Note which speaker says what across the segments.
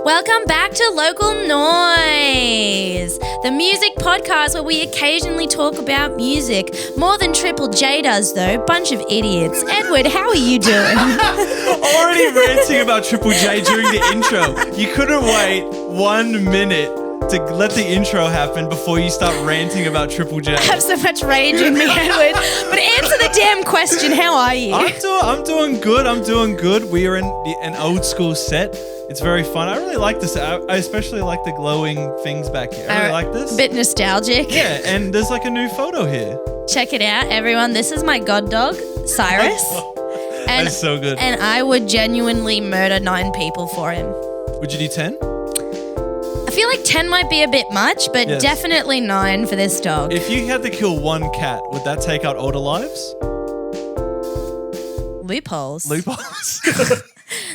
Speaker 1: Welcome back to Local Noise, the music podcast where we occasionally talk about music. More than Triple J does, though. Bunch of idiots. Edward, how are you doing?
Speaker 2: Already ranting about Triple J during the intro. You couldn't wait 1 minute to let the intro happen before you start ranting about Triple J.
Speaker 1: I have so much rage in me, Edward. But answer the damn question. How are you?
Speaker 2: I'm doing good. We are in an old school set. It's very fun. I really like this. I especially like the glowing things back here. I really like this.
Speaker 1: Bit nostalgic.
Speaker 2: Yeah, and there's like a new photo here.
Speaker 1: Check it out, everyone. This is my god dog, Cyrus.
Speaker 2: That's so good.
Speaker 1: And I would genuinely murder 9 people for him.
Speaker 2: Would you do 10?
Speaker 1: I feel like 10 might be a bit much, but definitely 9 for this dog.
Speaker 2: If you had to kill 1 cat, would that take out all the lives?
Speaker 1: Loopholes.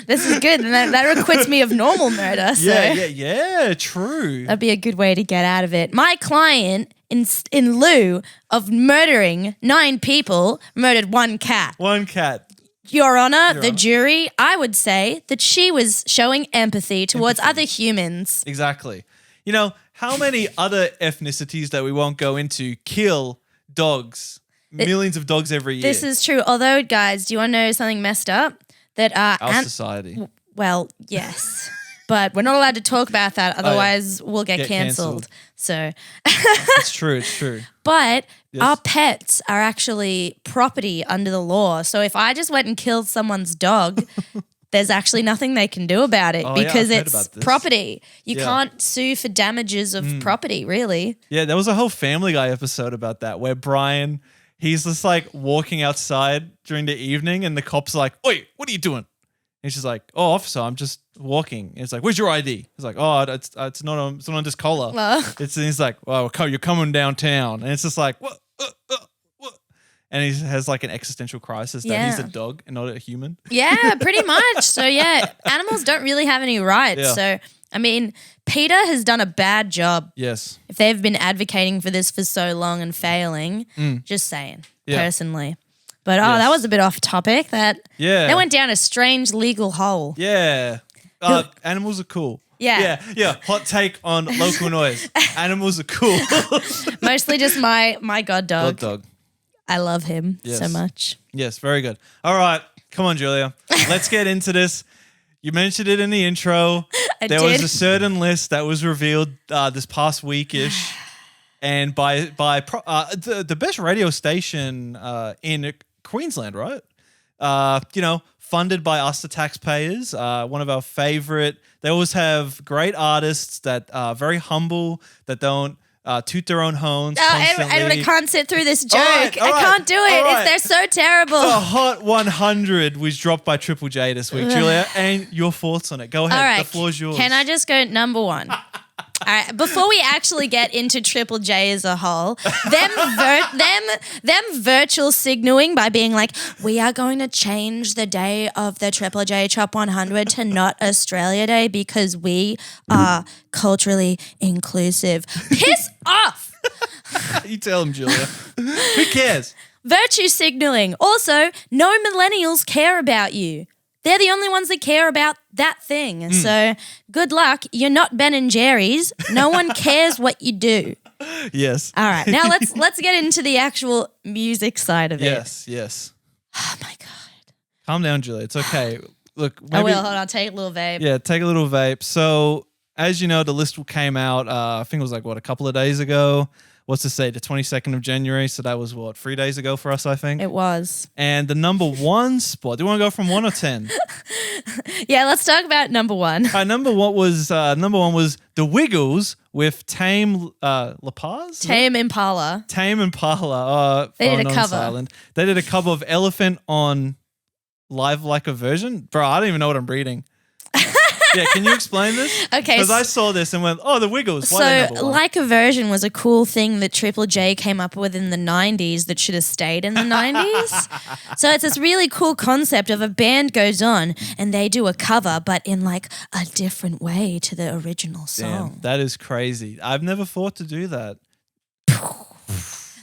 Speaker 1: This is good. And that acquits me of normal murder. So
Speaker 2: Yeah, true.
Speaker 1: that'd be a good way to get out of it. My client, in lieu of murdering 9 people, murdered 1 cat.
Speaker 2: 1 cat.
Speaker 1: Your Honor, the jury, I would say that she was showing empathy towards other humans.
Speaker 2: Exactly. You know, how many other ethnicities that we won't go into kill dogs? Millions of dogs every year.
Speaker 1: This is true. Although, guys, do you want to know something messed up? That
Speaker 2: our society.
Speaker 1: Well, yes. But we're not allowed to talk about that, otherwise we'll get cancelled. So
Speaker 2: It's true.
Speaker 1: But our pets are actually property under the law. So if I just went and killed someone's dog, there's actually nothing they can do about it because it's property. You can't sue for damages of property, really.
Speaker 2: Yeah, there was a whole Family Guy episode about that where Brian, he's just like walking outside during the evening and the cop's like, "Oi, what are you doing?" And he's just like, "Oh, officer, I'm just walking." And it's like, "Where's your ID?" He's like, "Oh, it's not on this collar." He's like, "Well, you're coming downtown." And it's just like, what? And he has like an existential crisis that he's a dog and not a human.
Speaker 1: Yeah, pretty much. So animals don't really have any rights.
Speaker 2: Yeah.
Speaker 1: So, I mean, PETA has done a bad job.
Speaker 2: Yes.
Speaker 1: If they've been advocating for this for so long and failing, just saying, personally. But that was a bit off topic. That went down a strange legal hole.
Speaker 2: Yeah. Animals are cool.
Speaker 1: Yeah.
Speaker 2: Hot take on Local Noise. Animals are cool.
Speaker 1: Mostly just my god dog.
Speaker 2: God dog.
Speaker 1: I love him so much.
Speaker 2: Yes, very good. All right. Come on, Julia. Let's get into this. You mentioned it in the intro. There was a certain list that was revealed this past week-ish. And by the best radio station in Queensland, right? Funded by us, the taxpayers. One of our favorite. They always have great artists that are very humble, that don't toot their own horns constantly.
Speaker 1: I can't sit through this joke.
Speaker 2: All right.
Speaker 1: I can't do it. They're so terrible.
Speaker 2: The Hot 100 was dropped by Triple J this week, Julia. And your thoughts on it. Go ahead.
Speaker 1: All right.
Speaker 2: The floor's yours.
Speaker 1: Can I just go number 1? All right, before we actually get into Triple J as a whole, them virtual signaling by being like, we are going to change the day of the Triple J Top 100 to not Australia Day because we are culturally inclusive. Piss off!
Speaker 2: You tell them, Julia. Who cares?
Speaker 1: Virtue signaling. Also, no millennials care about you. They're the only ones that care about that thing. So good luck. You're not Ben and Jerry's. No one cares what you do.
Speaker 2: Yes.
Speaker 1: All right. Now let's get into the actual music side of it.
Speaker 2: Yes.
Speaker 1: Oh my God.
Speaker 2: Calm down, Julia. It's okay. Look,
Speaker 1: I will. Hold on. Take a little vape.
Speaker 2: Yeah, take a little vape. So as you know, the list came out, I think it was a couple of days ago. What's to say, the 22nd of January. So that was 3 days ago for us, I think.
Speaker 1: It was.
Speaker 2: And the number 1 spot, do you want to go from 1 or 10?
Speaker 1: Yeah, let's talk about number 1.
Speaker 2: Number one was The Wiggles with Tame La Paz?
Speaker 1: Tame Impala.
Speaker 2: Tame Impala.
Speaker 1: They did a cover.
Speaker 2: They did a cover of Elephant on Live Like a Version. Bro, I don't even know what I'm reading. Yeah, can you explain this? Okay. Because I saw this and went, oh, The Wiggles. Why
Speaker 1: so, Like a Version was a cool thing that Triple J came up with in the 90s that should have stayed in the 90s. So it's this really cool concept of a band goes on and they do a cover, but in a different way to the original song.
Speaker 2: Damn, that is crazy. I've never thought to do that.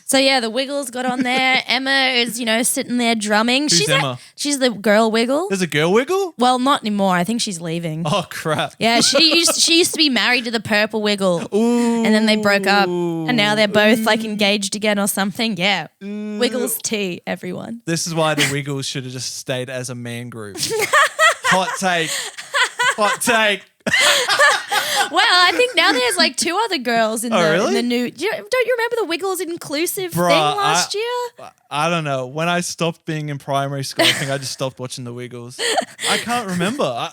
Speaker 1: So yeah, the Wiggles got on there. Emma is, sitting there drumming.
Speaker 2: Who's Emma?
Speaker 1: She's the girl Wiggle.
Speaker 2: There's a girl Wiggle?
Speaker 1: Well, not anymore. I think she's leaving.
Speaker 2: Oh crap.
Speaker 1: Yeah, she used to be married to the purple Wiggle.
Speaker 2: Ooh.
Speaker 1: And then they broke up. And now they're both like engaged again or something. Yeah. Wiggles tea, everyone.
Speaker 2: This is why the Wiggles should have just stayed as a man group. Hot take. Hot take.
Speaker 1: Well, I think now there's like 2 other girls in
Speaker 2: really?
Speaker 1: in the new. Don't you remember the Wiggles inclusive thing last year?
Speaker 2: I don't know. When I stopped being in primary school, I think I just stopped watching the Wiggles. I can't remember.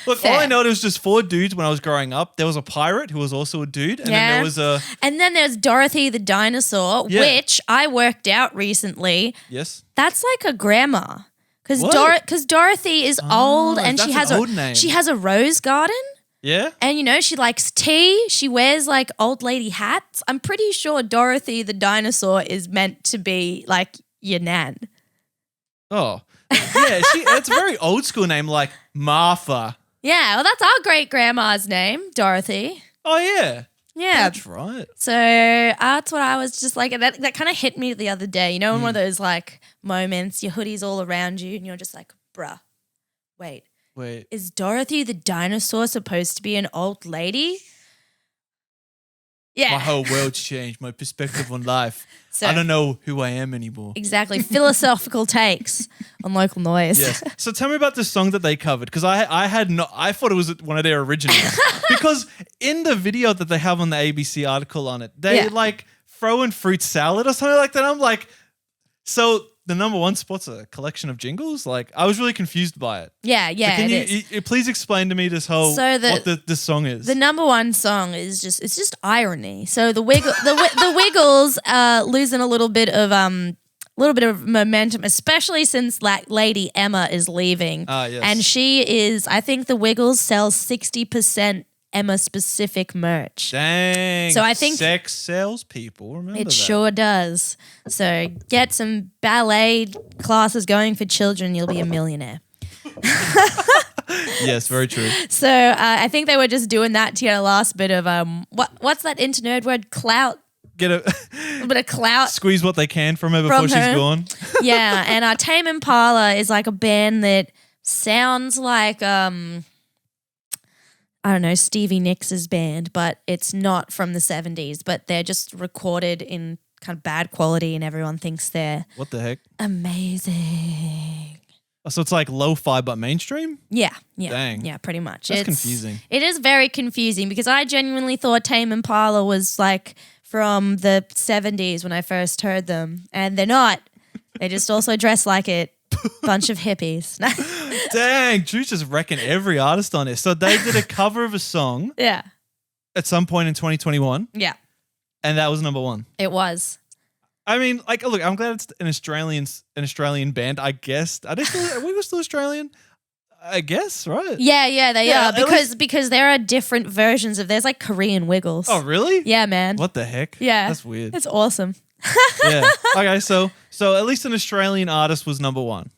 Speaker 2: Look,
Speaker 1: Fair.
Speaker 2: all I know is just 4 dudes when I was growing up. There was a pirate who was also a dude, and then there was a.
Speaker 1: And then there's Dorothy the dinosaur, which I worked out recently.
Speaker 2: Yes.
Speaker 1: That's like a grandma. Because Dorothy is old and she has a rose garden.
Speaker 2: Yeah.
Speaker 1: And she likes tea. She wears like old lady hats. I'm pretty sure Dorothy the dinosaur is meant to be like your nan.
Speaker 2: Oh. Yeah, it's a very old school name like Martha.
Speaker 1: Yeah, well that's our great grandma's name, Dorothy.
Speaker 2: Oh yeah.
Speaker 1: Yeah.
Speaker 2: That's right.
Speaker 1: So that's what I was just like, that kind of hit me the other day. In one of those like moments, your hoodie's all around you and you're just like, bruh, wait. Is Dorothy the dinosaur supposed to be an old lady? Yeah.
Speaker 2: My whole world's changed. My perspective on life.
Speaker 1: So,
Speaker 2: I don't know who I am anymore.
Speaker 1: Exactly. Philosophical takes on local noise.
Speaker 2: Yes. So tell me about the song that they covered, because I thought it was one of their originals. Because in the video that they have on the ABC article on it, they like throw in fruit salad or something like that. I'm like, so the number 1 spot's a collection of jingles? Like, I was really confused by it.
Speaker 1: Yeah,
Speaker 2: So can you please explain to me this whole what this song is?
Speaker 1: The number 1 song is just irony. So the Wiggles losing a little bit of momentum, especially since Lady Emma is leaving.
Speaker 2: Yes.
Speaker 1: And she is, I think the Wiggles sell 60% Emma-specific merch.
Speaker 2: Dang.
Speaker 1: So I think
Speaker 2: sex sells people. Remember that.
Speaker 1: It sure does. So get some ballet classes going for children. You'll be a millionaire.
Speaker 2: Yes, very true.
Speaker 1: So I think they were just doing that to get a last bit of what's that internerd word? Clout.
Speaker 2: Get a
Speaker 1: bit of clout.
Speaker 2: Squeeze what they can from her before she's gone.
Speaker 1: Yeah, and Tame Impala is like a band that sounds like I don't know, Stevie Nicks' band, but it's not from the 70s, but they're just recorded in kind of bad quality and everyone thinks they're
Speaker 2: what the heck?
Speaker 1: Amazing.
Speaker 2: So it's like lo-fi but mainstream?
Speaker 1: Yeah.
Speaker 2: Dang.
Speaker 1: Yeah, pretty much.
Speaker 2: That's confusing.
Speaker 1: It is very confusing because I genuinely thought Tame Impala was like from the 70s when I first heard them, and they're not. They just also dress like it. Bunch of hippies.
Speaker 2: Dang, Drew's just wrecking every artist on this. So they did a cover of a song.
Speaker 1: Yeah.
Speaker 2: At some point in 2021.
Speaker 1: Yeah.
Speaker 2: And that was number 1.
Speaker 1: It was.
Speaker 2: I mean, like, look, I'm glad it's an Australian band, I guess. Are we still Australian? I guess, right?
Speaker 1: Yeah, they are. Because there are different versions of, there's like Korean Wiggles.
Speaker 2: Oh, really?
Speaker 1: Yeah, man.
Speaker 2: What the heck?
Speaker 1: Yeah.
Speaker 2: That's weird.
Speaker 1: It's awesome.
Speaker 2: Yeah. Okay, so at least an Australian artist was number 1.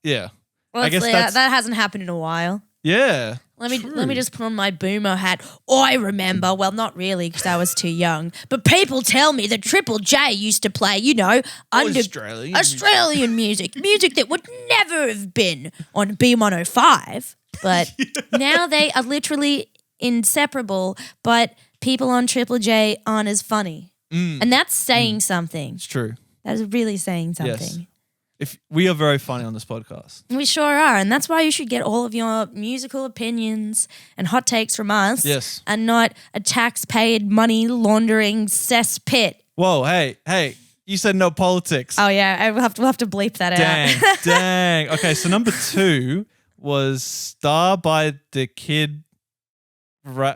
Speaker 2: Yeah.
Speaker 1: Well, I guess that hasn't happened in a while.
Speaker 2: Yeah.
Speaker 1: Let me just put on my boomer hat. I remember, well, not really because I was too young, but people tell me that Triple J used to play, Australian music that would never have been on B105, but now they are literally inseparable, but people on Triple J aren't as funny. And that's saying something.
Speaker 2: It's true.
Speaker 1: That is really saying something.
Speaker 2: Yes. If we are very funny on this podcast.
Speaker 1: We sure are, and that's why you should get all of your musical opinions and hot takes from us.
Speaker 2: Yes.
Speaker 1: And not a tax-paid, money-laundering cesspit.
Speaker 2: Whoa, hey, you said no politics.
Speaker 1: Oh, yeah, we'll have to bleep that
Speaker 2: out. Dang. Okay, so number 2 was Star by the Kid Laroi.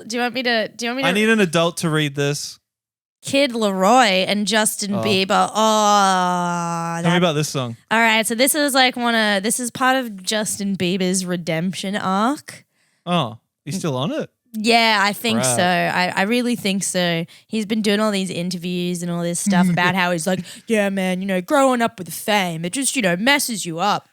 Speaker 1: Do you want me to?
Speaker 2: I need an adult to read this.
Speaker 1: Kid Laroi and Justin Bieber.
Speaker 2: Tell me about this song.
Speaker 1: All right, so this is this is part of Justin Bieber's redemption arc.
Speaker 2: Oh, he's still on it?
Speaker 1: Yeah, I think so. I really think so. He's been doing all these interviews and all this stuff about how he's like, yeah, man, growing up with fame, it just, messes you up.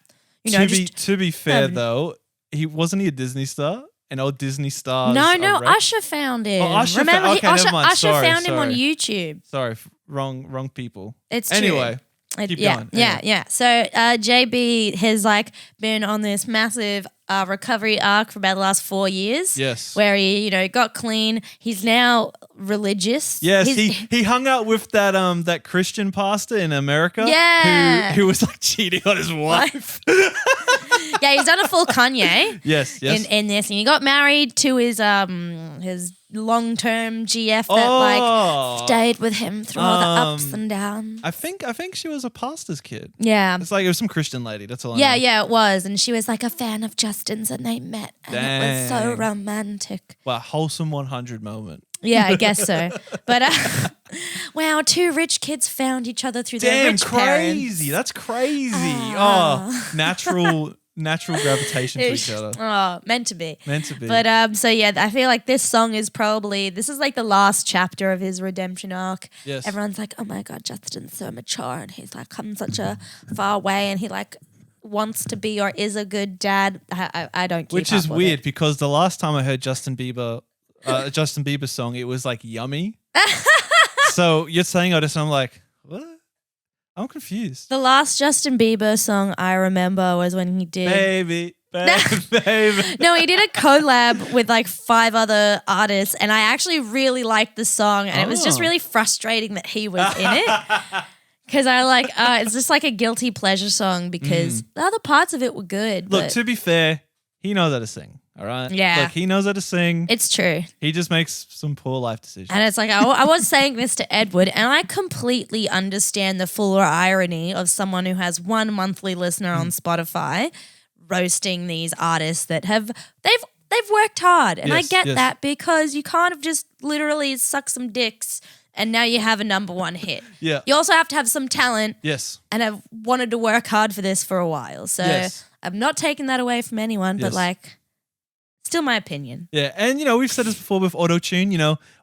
Speaker 2: To be fair though, wasn't he a Disney star? and old Disney stars.
Speaker 1: No, Usher found him.
Speaker 2: Oh, Usher
Speaker 1: Remember,
Speaker 2: okay, never mind.
Speaker 1: Usher found him on YouTube.
Speaker 2: Sorry, wrong people.
Speaker 1: It's true.
Speaker 2: Anyway. Keep going.
Speaker 1: Yeah. So JB has like been on this massive recovery arc for about the last 4 years.
Speaker 2: Yes.
Speaker 1: Where he, got clean. He's now religious.
Speaker 2: Yes, he hung out with that Christian pastor in America.
Speaker 1: Yeah.
Speaker 2: Who was like cheating on his wife.
Speaker 1: Yeah, he's done a full Kanye.
Speaker 2: Yes.
Speaker 1: In this, and he got married to his long-term GF that stayed with him through all the ups and downs.
Speaker 2: I think she was a pastor's kid.
Speaker 1: Yeah,
Speaker 2: it's like it was some Christian lady. That's all.
Speaker 1: Yeah, it was, and she was like a fan of Justin's, and they met, and it was so romantic.
Speaker 2: Wow, wholesome 100 moment.
Speaker 1: Yeah, I guess so. But wow, two rich kids found each other through their rich parents.
Speaker 2: That's crazy. Natural gravitation to each other.
Speaker 1: Oh, meant to be.
Speaker 2: But
Speaker 1: so yeah, I feel like this song is this is like the last chapter of his redemption arc.
Speaker 2: Yes.
Speaker 1: Everyone's like, oh my God, Justin's so mature, and he's like come such a far way, and he like wants to be or is a good dad. I don't keep
Speaker 2: Which
Speaker 1: up
Speaker 2: is
Speaker 1: with
Speaker 2: weird
Speaker 1: it.
Speaker 2: because the last time I heard Justin Bieber song, it was like yummy. So you're saying all this, and I'm like, what? I'm confused.
Speaker 1: The last Justin Bieber song I remember was when he did
Speaker 2: Baby.
Speaker 1: No, he did a collab with like 5 other artists, and I actually really liked the song, and it was just really frustrating that he was in it. Because it's just like a guilty pleasure song because the other parts of it were good.
Speaker 2: Look, to be fair, he knows how to sing. All right.
Speaker 1: Yeah.
Speaker 2: Look, he knows how to sing.
Speaker 1: It's true.
Speaker 2: He just makes some poor life decisions.
Speaker 1: And it's like, I was saying this to Edward, and I completely understand the fuller irony of someone who has 1 monthly listener on Spotify roasting these artists that they've worked hard. And I get that because you can't have just literally suck some dicks and now you have a #1 hit.
Speaker 2: Yeah.
Speaker 1: You also have to have some talent.
Speaker 2: Yes.
Speaker 1: And I've wanted to work hard for this for a while. So I'm not taking that away from anyone, but like... Still my opinion.
Speaker 2: Yeah, and we've said this before with auto-tune,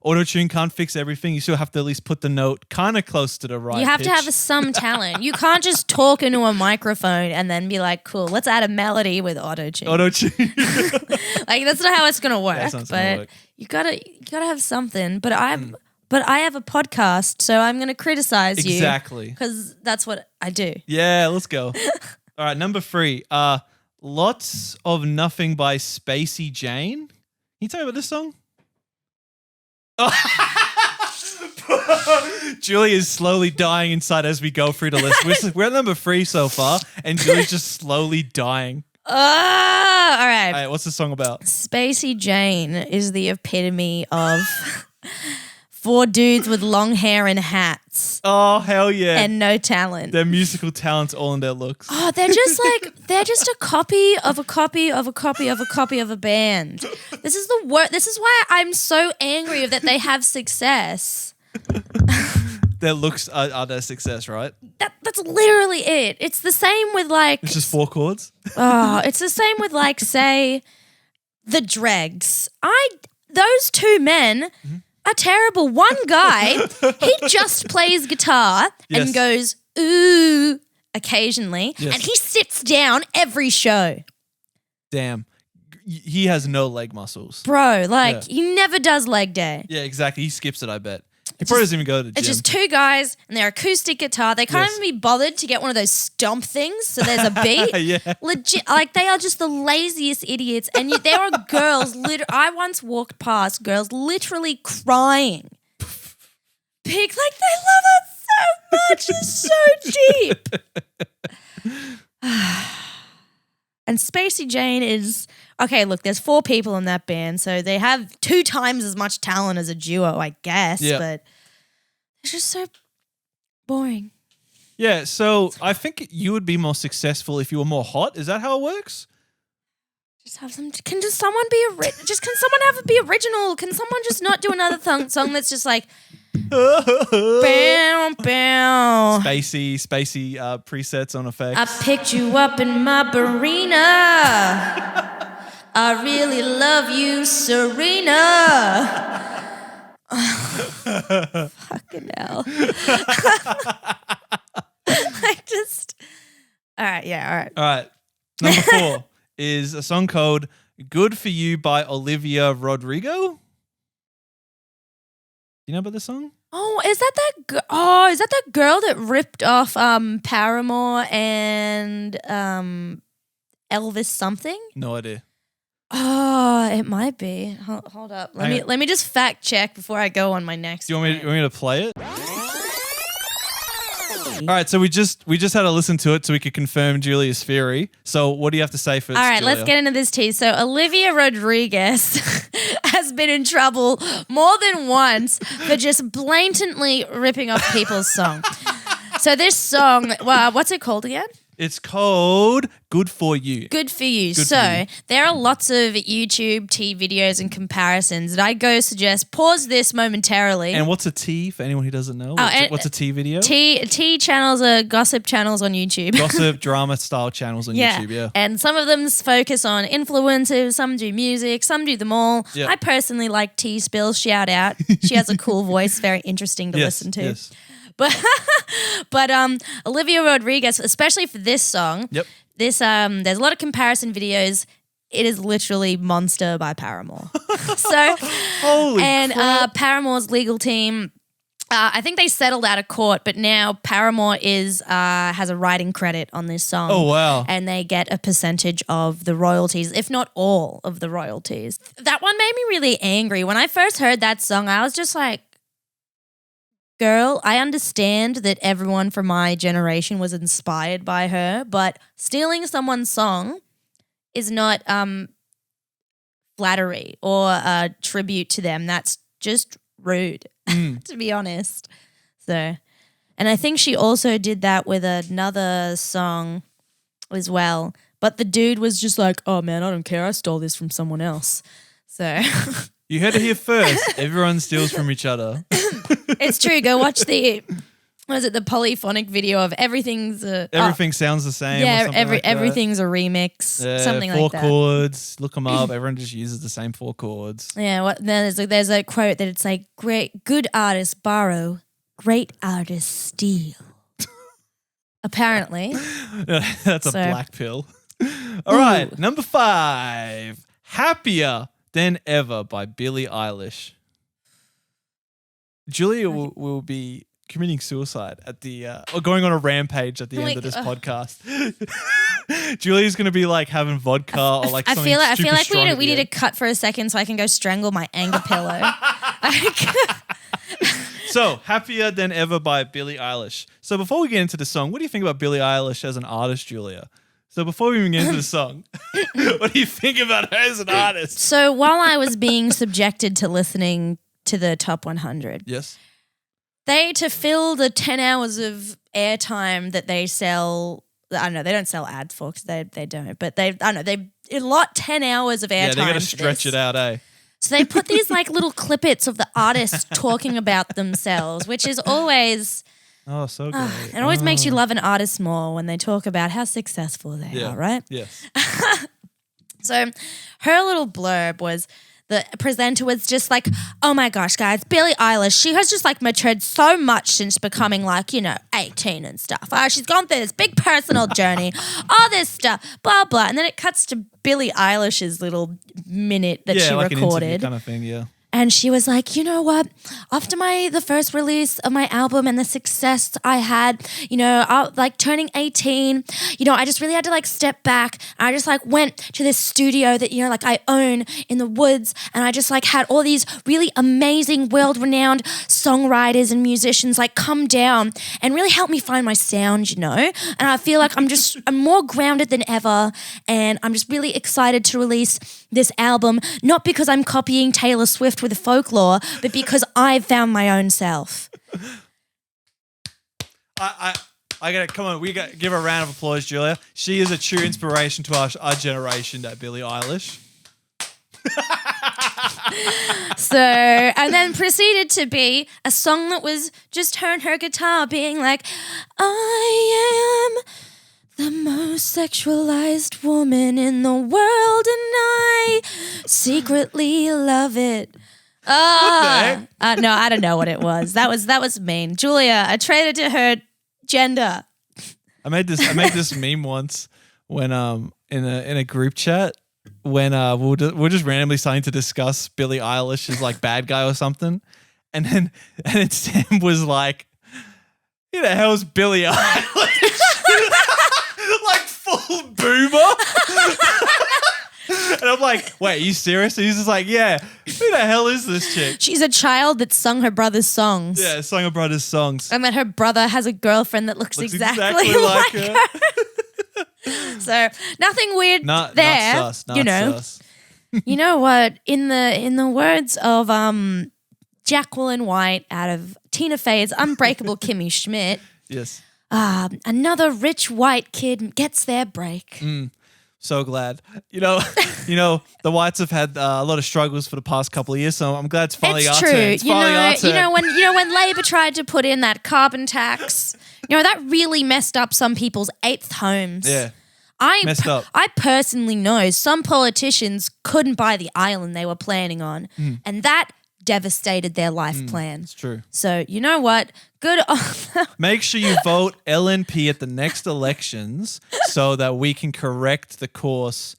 Speaker 2: auto-tune can't fix everything. You still have to at least put the note kind of close to the right
Speaker 1: You have
Speaker 2: pitch.
Speaker 1: to have some talent. You can't just talk into a microphone and then be like, cool, let's add a melody with auto-tune.
Speaker 2: Auto-tune.
Speaker 1: Like, that's not how it's going to work.
Speaker 2: That's not gonna work.
Speaker 1: You gotta have something. But I have a podcast, so I'm going to criticize you.
Speaker 2: Exactly.
Speaker 1: Because that's what I do.
Speaker 2: Yeah, let's go. All right, number 3. Lots of Nothing by Spacey Jane. Can you tell me about this song? Julie is slowly dying inside as we go through the list. We're at number 3 so far, and Julie's just slowly dying.
Speaker 1: All right.
Speaker 2: All right, what's the song about?
Speaker 1: Spacey Jane is the epitome of 4 dudes with long hair and hats.
Speaker 2: Oh, hell yeah.
Speaker 1: And no talent.
Speaker 2: Their musical talents all in their looks.
Speaker 1: Oh, they're just a copy of a copy of a copy of a copy of a band. This is the worst. This is why I'm so angry that they have success.
Speaker 2: Their looks are their success, right?
Speaker 1: That's literally it. It's the same with like...
Speaker 2: It's just 4 chords?
Speaker 1: Oh, it's the same with like, say, the Dregs. Those 2 men... are terrible. One guy, he just plays guitar and goes, ooh, occasionally.
Speaker 2: Yes.
Speaker 1: And he sits down every show.
Speaker 2: Damn. He has no leg muscles.
Speaker 1: Bro, he never does leg day.
Speaker 2: Yeah, exactly. He skips it, I bet. He probably doesn't even go to the gym.
Speaker 1: It's just 2 guys and their acoustic guitar. They can't even be bothered to get one of those stomp things so there's a beat.
Speaker 2: Yeah.
Speaker 1: Legit, they are just the laziest idiots. And there are girls, I once walked past girls literally crying. They love it so much. It's so deep. And Spacey Jane is... Okay, look, there's 4 people in that band, so they have 2 times as much talent as a duo, I guess, but it's just so boring.
Speaker 2: Yeah, so I think you would be more successful if you were more hot. Is that how it works?
Speaker 1: Just have some... Can someone be original? Can someone just not do another song that's just like... Bow, bow.
Speaker 2: Spacey presets on effects.
Speaker 1: I picked you up in my Barina. I really love you, Serena. Fucking hell. All right.
Speaker 2: All right. Number 4 is a song called Good For You by Olivia Rodrigo. You know about this song?
Speaker 1: Oh, is that that girl that ripped off Paramore and Elvis something?
Speaker 2: No idea.
Speaker 1: Oh, it might be. Hold up. Let me just fact check before I go on my next.
Speaker 2: Do you want me to play it? All right, so we just had to listen to it so we could confirm Julia's theory. So what do you have to say for this,
Speaker 1: All right,
Speaker 2: Julia?
Speaker 1: let's get into this tea. So Olivia Rodriguez has been in trouble more than once for just blatantly ripping off people's song. So this song, what's it called again?
Speaker 2: It's called Good For You.
Speaker 1: Good For You. There are lots of YouTube tea videos and comparisons that I go suggest. Pause this momentarily.
Speaker 2: And what's a tea for anyone who doesn't know? What's a tea video?
Speaker 1: Tea channels are gossip channels on YouTube.
Speaker 2: Gossip, drama style channels on YouTube, yeah.
Speaker 1: And some of them focus on influencers, some do music, some do them all.
Speaker 2: Yeah.
Speaker 1: I personally like Tea Spill, shout out. She has a cool voice, very interesting to listen to.
Speaker 2: Yes.
Speaker 1: But Olivia Rodriguez, especially for this song, there's a lot of comparison videos. It is literally Monster by Paramore.
Speaker 2: Holy crap.
Speaker 1: Paramore's legal team, I think they settled out of court, but now Paramore has a writing credit on this song.
Speaker 2: Oh, wow.
Speaker 1: And they get a percentage of the royalties, if not all of the royalties. That one made me really angry. When I first heard that song, I was just like, girl, I understand that everyone from my generation was inspired by her, but stealing someone's song is not flattery or a tribute to them. That's just rude, to be honest. So, and I think she also did that with another song as well. But the dude was just like, oh man, I don't care. I stole this from someone else. So...
Speaker 2: You heard it here first. Everyone steals from each other.
Speaker 1: It's true. Go watch the polyphonic video of everything
Speaker 2: sounds the same.
Speaker 1: Yeah,
Speaker 2: or
Speaker 1: everything's a remix. Something like that.
Speaker 2: 4 chords. Look them up. Everyone just uses the same 4 chords.
Speaker 1: Yeah. There's a quote that it's like, good artists borrow, great artists steal. Apparently.
Speaker 2: That's a black pill. All right, number 5. Happier Than Ever by Billie Eilish. Julia will be committing suicide at the or going on a rampage at the end of this podcast. Julia's gonna be like having vodka or like something. I feel like
Speaker 1: we need to cut for a second so I can go strangle my anger pillow.
Speaker 2: So, Happier Than Ever by Billie Eilish. So before we get into the song, what do you think about Billie Eilish as an artist, Julia? So before we even get into the song, what do you think about her as an artist?
Speaker 1: So while I was being subjected to listening to the top 100,
Speaker 2: yes,
Speaker 1: to fill the 10 hours of airtime that they sell, I don't know, they don't sell ads for because they don't, but they allot 10 hours of airtime.
Speaker 2: Yeah, they got to stretch it out, eh?
Speaker 1: So they put these like little clippets of the artists talking about themselves, which is always...
Speaker 2: Oh, so great.
Speaker 1: It always makes you love an artist more when they talk about how successful they are, right?
Speaker 2: Yes.
Speaker 1: So her little blurb was, the presenter was just like, oh my gosh, guys, Billie Eilish, she has just like matured so much since becoming like, 18 and stuff. She's gone through this big personal journey, all this stuff, blah, blah. And then it cuts to Billie Eilish's little minute that she
Speaker 2: like
Speaker 1: recorded.
Speaker 2: An interview kind of thing, yeah.
Speaker 1: And she was like, you know what? After the first release of my album and the success I had, like turning 18, I just really had to like step back. And I just like went to this studio that, like I own in the woods. And I just like had all these really amazing world-renowned songwriters and musicians like come down and really help me find my sound, And I feel like I'm more grounded than ever. And I'm just really excited to release this album, not because I'm copying Taylor Swift with folklore, but because I've found my own self.
Speaker 2: I got to come on. We got give her a round of applause, Julia. She is a true inspiration to our generation, that Billie Eilish.
Speaker 1: And then proceeded to be a song that was just her and her guitar being like, I am the most sexualized woman in the world and I secretly love it. No, I don't know what it was. That was mean. Julia, I traded to her gender.
Speaker 2: I made this meme once when in a group chat when we're just randomly starting to discuss Billie Eilish's like bad guy or something, and then Sam was like, "Who the hell's Billie Eilish?" Like full boomer. And I'm like, wait, are you serious? And he's just like, yeah, who the hell is this chick?
Speaker 1: She's a child that sung her brother's songs.
Speaker 2: Yeah, sung her brother's songs.
Speaker 1: And then her brother has a girlfriend that looks exactly like her. So nothing weird there.
Speaker 2: Not sus.
Speaker 1: You know what? In the words of Jacqueline White out of Tina Fey's Unbreakable Kimmy Schmidt.
Speaker 2: Yes.
Speaker 1: Another rich white kid gets their break.
Speaker 2: So glad. You know, the Whites have had a lot of struggles for the past couple of years, so I'm glad it's finally our turn. It's finally our turn.
Speaker 1: You know when Labor tried to put in that carbon tax, that really messed up some people's 8th homes.
Speaker 2: Yeah.
Speaker 1: Messed up. I personally know some politicians couldn't buy the island they were planning on, and that devastated their life plan.
Speaker 2: It's true.
Speaker 1: So you know what? Good.
Speaker 2: Make sure you vote Ln-Bne at the next elections so that we can correct the course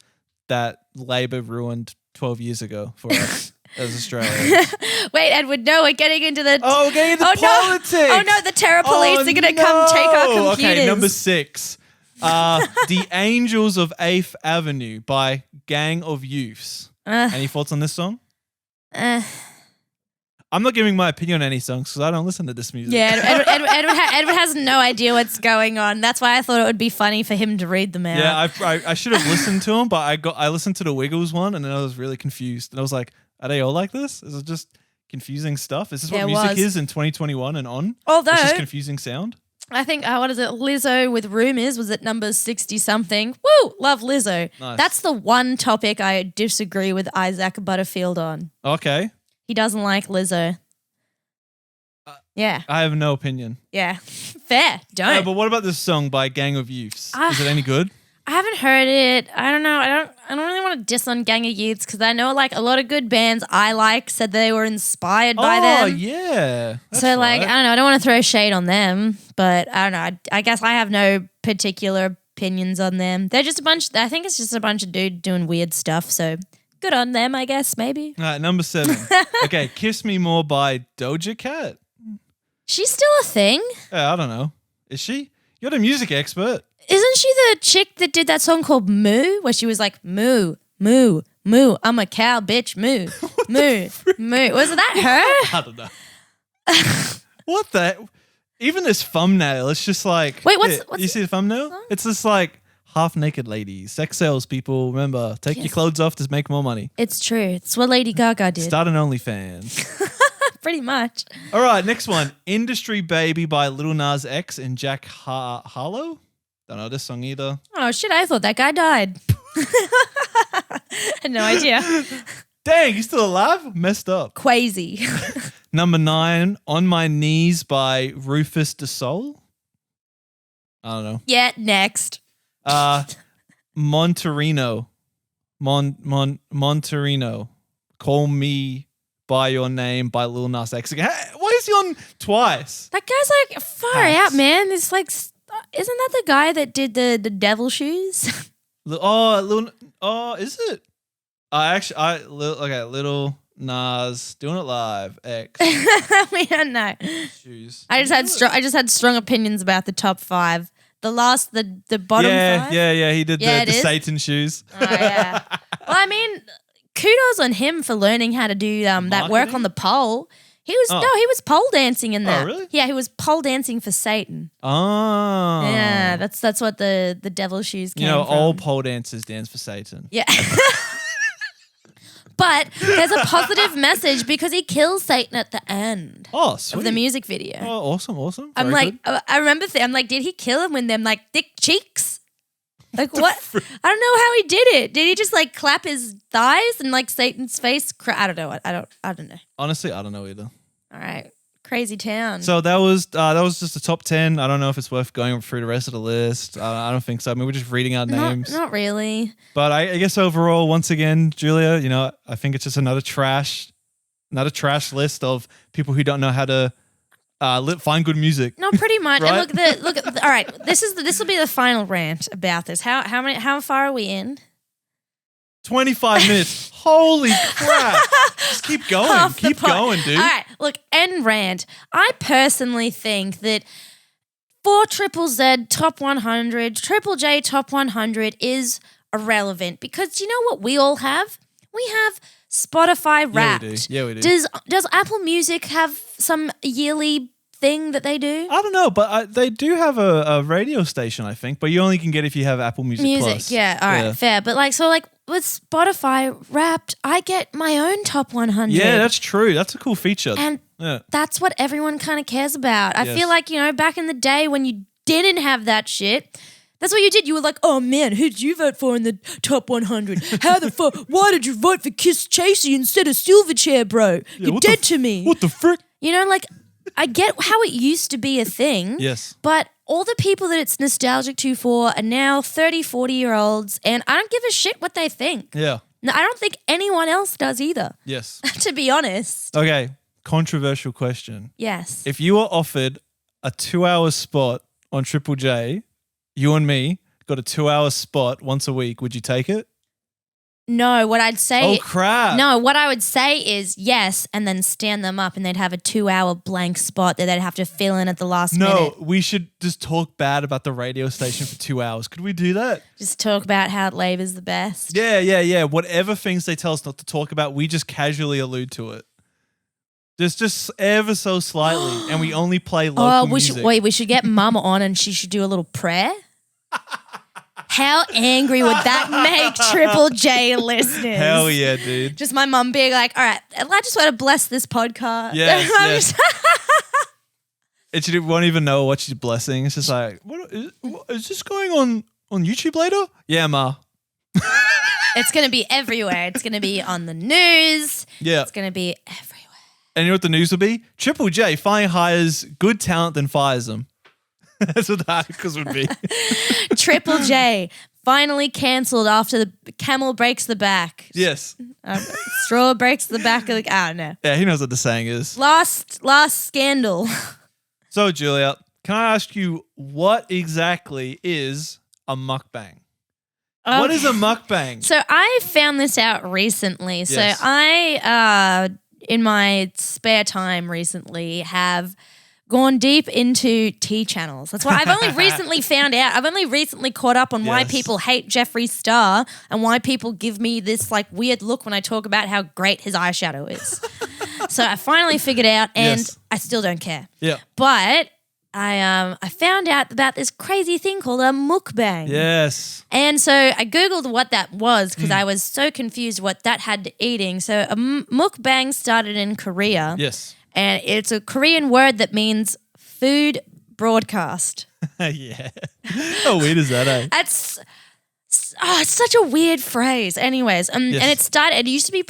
Speaker 2: that Labor ruined 12 years ago for us as Australians.
Speaker 1: Wait, Edward, no, we're getting into the...
Speaker 2: we're getting into politics.
Speaker 1: No. Oh, no, the terror police are going to come take our computers.
Speaker 2: Okay, number 6. The Angels of 8th Avenue by Gang of Youths. Any thoughts on this song? I'm not giving my opinion on any songs because I don't listen to this music.
Speaker 1: Yeah, Edward has no idea what's going on. That's why I thought it would be funny for him to read them out.
Speaker 2: Yeah, I should have listened to him, but I listened to the Wiggles one and then I was really confused. And I was like, are they all like this? Is it just confusing stuff? Is this what music is in 2021 and on?
Speaker 1: Although,
Speaker 2: it's just confusing sound?
Speaker 1: I think, what is it? Lizzo with Rumors was at number 60-something. Woo! Love Lizzo.
Speaker 2: Nice.
Speaker 1: That's the one topic I disagree with Isaac Butterfield on.
Speaker 2: Okay.
Speaker 1: He doesn't like Lizzo. Yeah.
Speaker 2: I have no opinion.
Speaker 1: Yeah. Fair. Don't.
Speaker 2: No, but what about this song by Gang of Youths? Is it any good?
Speaker 1: I haven't heard it. I don't know. I don't really want to diss on Gang of Youths because I know like a lot of good bands I like said they were inspired by them.
Speaker 2: Oh, yeah.
Speaker 1: So like, I don't know. I don't want to throw shade on them, but I don't know. I guess I have no particular opinions on them. They're just I think it's just a bunch of dudes doing weird stuff. So good on them, I guess, maybe.
Speaker 2: All right, number 7. Okay, Kiss Me More by Doja Cat.
Speaker 1: She's still a thing?
Speaker 2: Yeah, I don't know. Is she? You're the music expert.
Speaker 1: Isn't she the chick that did that song called Moo? Where she was like, moo, moo, moo, I'm a cow, bitch, moo, moo, moo. Was that her?
Speaker 2: I don't know. What the? Even this thumbnail, it's just like...
Speaker 1: Wait, what's
Speaker 2: you see the thumbnail? Song? It's this like half-naked lady. Sex sales, people. Remember, take your clothes off to make more money.
Speaker 1: It's true. It's what Lady Gaga did.
Speaker 2: Start an OnlyFans.
Speaker 1: Pretty much.
Speaker 2: All right, next one. Industry Baby by Lil Nas X and Jack Harlow. Don't know this song either.
Speaker 1: Oh, shit. I thought that guy died. Had no idea.
Speaker 2: Dang, he's still alive? Messed up.
Speaker 1: Crazy.
Speaker 2: Number 9, On My Knees by Rufus Du Sol. I don't know.
Speaker 1: Yeah, next.
Speaker 2: Monterino. Monterino. Call Me By Your Name by Lil Nas X. Why is he on twice?
Speaker 1: That guy's like far out, man. It's like, isn't that the guy that did the devil shoes?
Speaker 2: Is it? Little Nas doing it live. X.
Speaker 1: We don't know.
Speaker 2: Shoes.
Speaker 1: I just had strong opinions about the top 5. The bottom 5.
Speaker 2: Yeah. He did the Satan shoes.
Speaker 1: Oh yeah. Well, I mean, kudos on him for learning how to do that work on the pole. He was pole dancing in that.
Speaker 2: Oh, really?
Speaker 1: Yeah, he was pole dancing for Satan.
Speaker 2: Oh.
Speaker 1: Yeah, that's what the devil shoes came from.
Speaker 2: All pole dancers dance for Satan.
Speaker 1: Yeah. But there's a positive message because he kills Satan at the end.
Speaker 2: Oh, sweet.
Speaker 1: Of the music video.
Speaker 2: Oh, awesome.
Speaker 1: I'm
Speaker 2: Very
Speaker 1: like,
Speaker 2: good.
Speaker 1: I remember, I'm like, did he kill him with them like thick cheeks? Like what? I don't know how he did it. Did he just like clap his thighs and like Satan's face? I don't know. I don't know.
Speaker 2: Honestly, I don't know either.
Speaker 1: All right. Crazy town.
Speaker 2: So that was just the top 10. I don't know if it's worth going through the rest of the list. I don't think so. I mean, we're just reading out names.
Speaker 1: Not really.
Speaker 2: But I guess overall, once again, Julia, I think it's just another trash list of people who don't know how to find good music.
Speaker 1: No, pretty much.
Speaker 2: Right?
Speaker 1: And look. All right, this will be the final rant about this. How far are we in?
Speaker 2: 25 minutes. Holy crap. Just keep going. Keep going, dude.
Speaker 1: All right. Look, end rant. I personally think that for Triple Z Top 100, Triple J Top 100 is irrelevant because do you know what we all have? We have Spotify Wrapped.
Speaker 2: Yeah, we do.
Speaker 1: Does Apple Music have some yearly thing that they do?
Speaker 2: I don't know, but they do have a radio station, I think, but you only can get if you have Apple Music Plus.
Speaker 1: Yeah, all right, fair. But with Spotify Wrapped, I get my own Top 100.
Speaker 2: Yeah, that's true. That's a cool feature.
Speaker 1: And that's what everyone kind of cares about. I feel like, back in the day when you didn't have that shit, that's what you did. You were like, oh man, who did you vote for in the top 100? How the fuck? Why did you vote for Kiss Chasey instead of Silverchair, bro? You're dead to me.
Speaker 2: What the frick?
Speaker 1: I get how it used to be a thing.
Speaker 2: Yes.
Speaker 1: But all the people that it's nostalgic for are now 30, 40-year-olds, and I don't give a shit what they think.
Speaker 2: Yeah.
Speaker 1: No, I don't think anyone else does either.
Speaker 2: Yes.
Speaker 1: To be honest.
Speaker 2: Okay, controversial question.
Speaker 1: Yes.
Speaker 2: If you were offered a 2-hour spot on Triple J, you and me got a 2-hour spot once a week, would you take it?
Speaker 1: No, what I'd say...
Speaker 2: Oh, crap.
Speaker 1: No, what I would say is yes, and then stand them up and they'd have a 2-hour blank spot that they'd have to fill in at the last minute.
Speaker 2: No, we should just talk bad about the radio station for 2 hours. Could we do that?
Speaker 1: Just talk about how Labor's the best.
Speaker 2: Yeah. Whatever things they tell us not to talk about, we just casually allude to it. Just ever so slightly, and we only play local music.
Speaker 1: We should get Mum on and she should do a little prayer. How angry would that make Triple J listeners?
Speaker 2: Hell yeah, dude.
Speaker 1: Just my mum being like, all right, I just want to bless this podcast.
Speaker 2: Yes. And she won't even know what she's blessing. It's just like, is this going on YouTube later? Yeah, Ma.
Speaker 1: It's going to be everywhere. It's going to be on the news.
Speaker 2: Yeah.
Speaker 1: It's going to be everywhere.
Speaker 2: And you know what the news will be? Triple J finally hires good talent, then fires them. That's what the articles would be.
Speaker 1: Triple J finally cancelled after the camel breaks the back.
Speaker 2: Yes.
Speaker 1: Straw breaks the back of the... I don't know.
Speaker 2: Yeah, he knows what the saying is.
Speaker 1: Last scandal.
Speaker 2: So, Julia, can I ask you what exactly is a mukbang? Okay. What is a mukbang?
Speaker 1: So I found this out recently.
Speaker 2: Yes.
Speaker 1: So I, in my spare time recently, have gone deep into tea channels. That's why I've only recently found out. I've only recently caught up on why people hate Jeffree Star and why people give me this weird look when I talk about how great his eyeshadow is. So I finally figured out, and I still don't care.
Speaker 2: Yeah.
Speaker 1: But I found out about this crazy thing called a mukbang.
Speaker 2: Yes.
Speaker 1: And so I Googled what that was because I was so confused what that had to eating. So a mukbang started in Korea.
Speaker 2: Yes.
Speaker 1: And it's a Korean word that means food broadcast.
Speaker 2: Yeah. How weird is that, eh?
Speaker 1: It's such a weird phrase. Anyways, and it used to be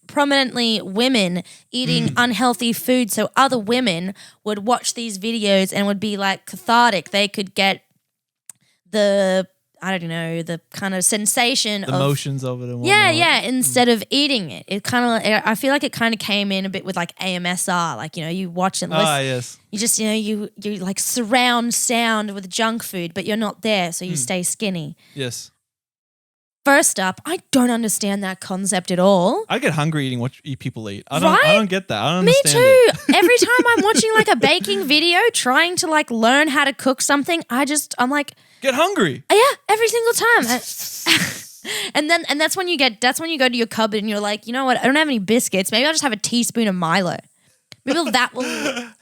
Speaker 1: prominently women eating unhealthy food, so other women would watch these videos and would be cathartic. They could get the kind of sensation
Speaker 2: the motions of it and whatnot.
Speaker 1: Yeah, instead of eating it. I feel like it kind of came in a bit with AMSR, you watch and listen.
Speaker 2: Yes.
Speaker 1: You just, you surround sound with junk food, but you're not there, so you stay skinny.
Speaker 2: Yes.
Speaker 1: First up, I don't understand that concept at all.
Speaker 2: I get hungry eating what people eat. I don't get that. I don't understand
Speaker 1: Me too. Every time I'm watching a baking video, trying to learn how to cook something, I'm like,
Speaker 2: get hungry.
Speaker 1: Yeah, every single time. and that's when you go to your cupboard and you're like, you know what? I don't have any biscuits. Maybe I'll just have a teaspoon of Milo. Maybe that will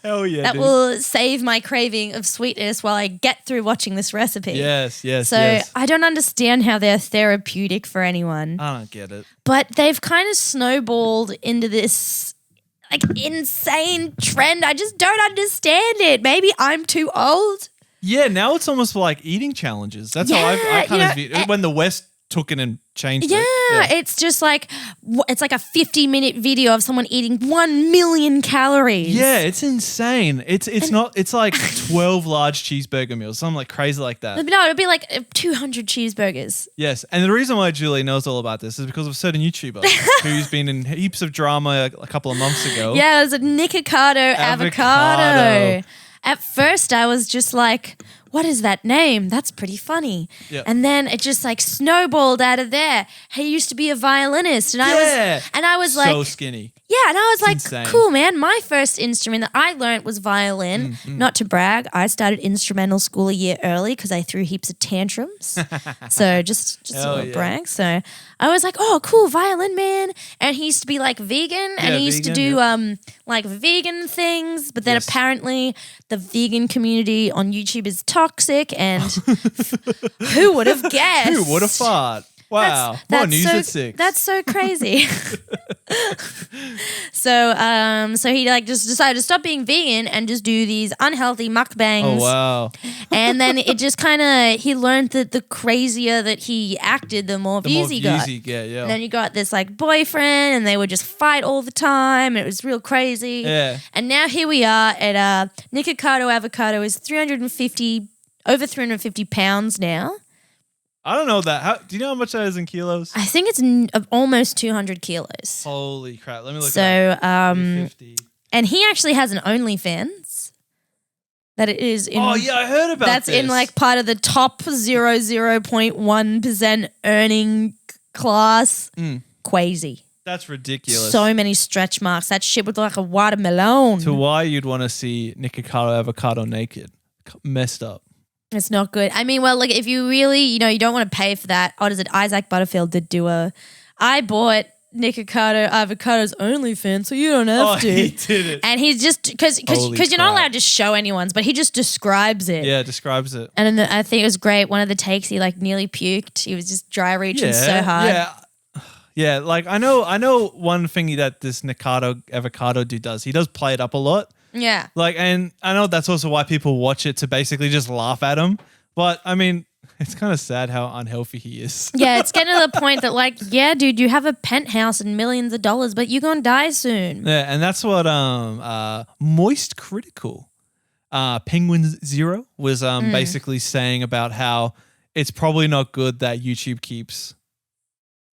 Speaker 2: hell yeah,
Speaker 1: that will save my craving of sweetness while I get through watching this recipe.
Speaker 2: Yes.
Speaker 1: So I don't understand how they're therapeutic for anyone.
Speaker 2: I don't get it.
Speaker 1: But they've kind of snowballed into this insane trend. I just don't understand it. Maybe I'm too old.
Speaker 2: Yeah, now it's almost like eating challenges. That's how I kind of view it. When the West took it and changed it.
Speaker 1: Yeah, it's just it's a 50-minute video of someone eating 1 million calories.
Speaker 2: Yeah, it's insane. It's 12 large cheeseburger meals, something crazy like that.
Speaker 1: No, it'd be 200 cheeseburgers.
Speaker 2: Yes, and the reason why Julie knows all about this is because of a certain YouTuber who's been in heaps of drama a couple of months ago.
Speaker 1: Yeah, it was a Nikocado avocado. At first, I was just like, what is that name? That's pretty funny.
Speaker 2: Yep.
Speaker 1: And then it just like snowballed out of there. He used to be a violinist, and I was like,
Speaker 2: so skinny.
Speaker 1: Yeah, and I was like,
Speaker 2: insane.
Speaker 1: Cool, man. My first instrument that I learned was violin. Not to brag, I started instrumental school a year early because I threw heaps of tantrums. So just a little brag. So I was like, oh, cool, violin man. And he used to be like vegan, and he used to do like vegan things. But then apparently the vegan community on YouTube is toxic, and who would have guessed?
Speaker 2: Who would have thought? Wow, more news at 6.
Speaker 1: That's so crazy. So he like just decided to stop being vegan and just do these unhealthy mukbangs.
Speaker 2: Oh wow!
Speaker 1: And then it just kind of he learned that the crazier that he acted, the more views he got.
Speaker 2: Yeah.
Speaker 1: And then you got this like boyfriend, and they would just fight all the time. It was real crazy.
Speaker 2: Yeah.
Speaker 1: And now here we are at Nikocado Avocado is over 350 pounds now.
Speaker 2: I don't know that. Do you know how much that is in kilos?
Speaker 1: I think it's almost 200 kilos.
Speaker 2: Holy crap. Let me look
Speaker 1: so,
Speaker 2: it up. 350.
Speaker 1: And he actually has an OnlyFans that it is in.
Speaker 2: Oh, yeah, I heard about
Speaker 1: that's
Speaker 2: this.
Speaker 1: in like part of the top 0.1% earning class. Crazy.
Speaker 2: That's ridiculous.
Speaker 1: So many stretch marks. That shit would look like a watermelon.
Speaker 2: To why you'd want to see Nikocado Avocado naked. Messed up.
Speaker 1: It's not good. I mean, well, like if you really, you don't want to pay for that. What is it? Isaac Butterfield did do I bought Nikocado Avocado's OnlyFans, so you don't have to.
Speaker 2: He did it.
Speaker 1: And he's just, because you're not allowed to show anyone's, but he just describes it.
Speaker 2: Yeah, describes it.
Speaker 1: And then I think it was great. One of the takes, he like nearly puked. He was just dry reaching so hard.
Speaker 2: Yeah, like I know one thing that this Nikocado Avocado dude does. He does play it up a lot.
Speaker 1: Yeah.
Speaker 2: Like, and I know that's also why people watch it, to basically just laugh at him. But I mean, it's kind of sad how unhealthy he is.
Speaker 1: Yeah, it's getting to the point that like, yeah, dude, you have a penthouse and millions of dollars, but you're going to die soon.
Speaker 2: Yeah, and that's what Moist Critical Penguin Zero was basically saying about how it's probably not good that YouTube keeps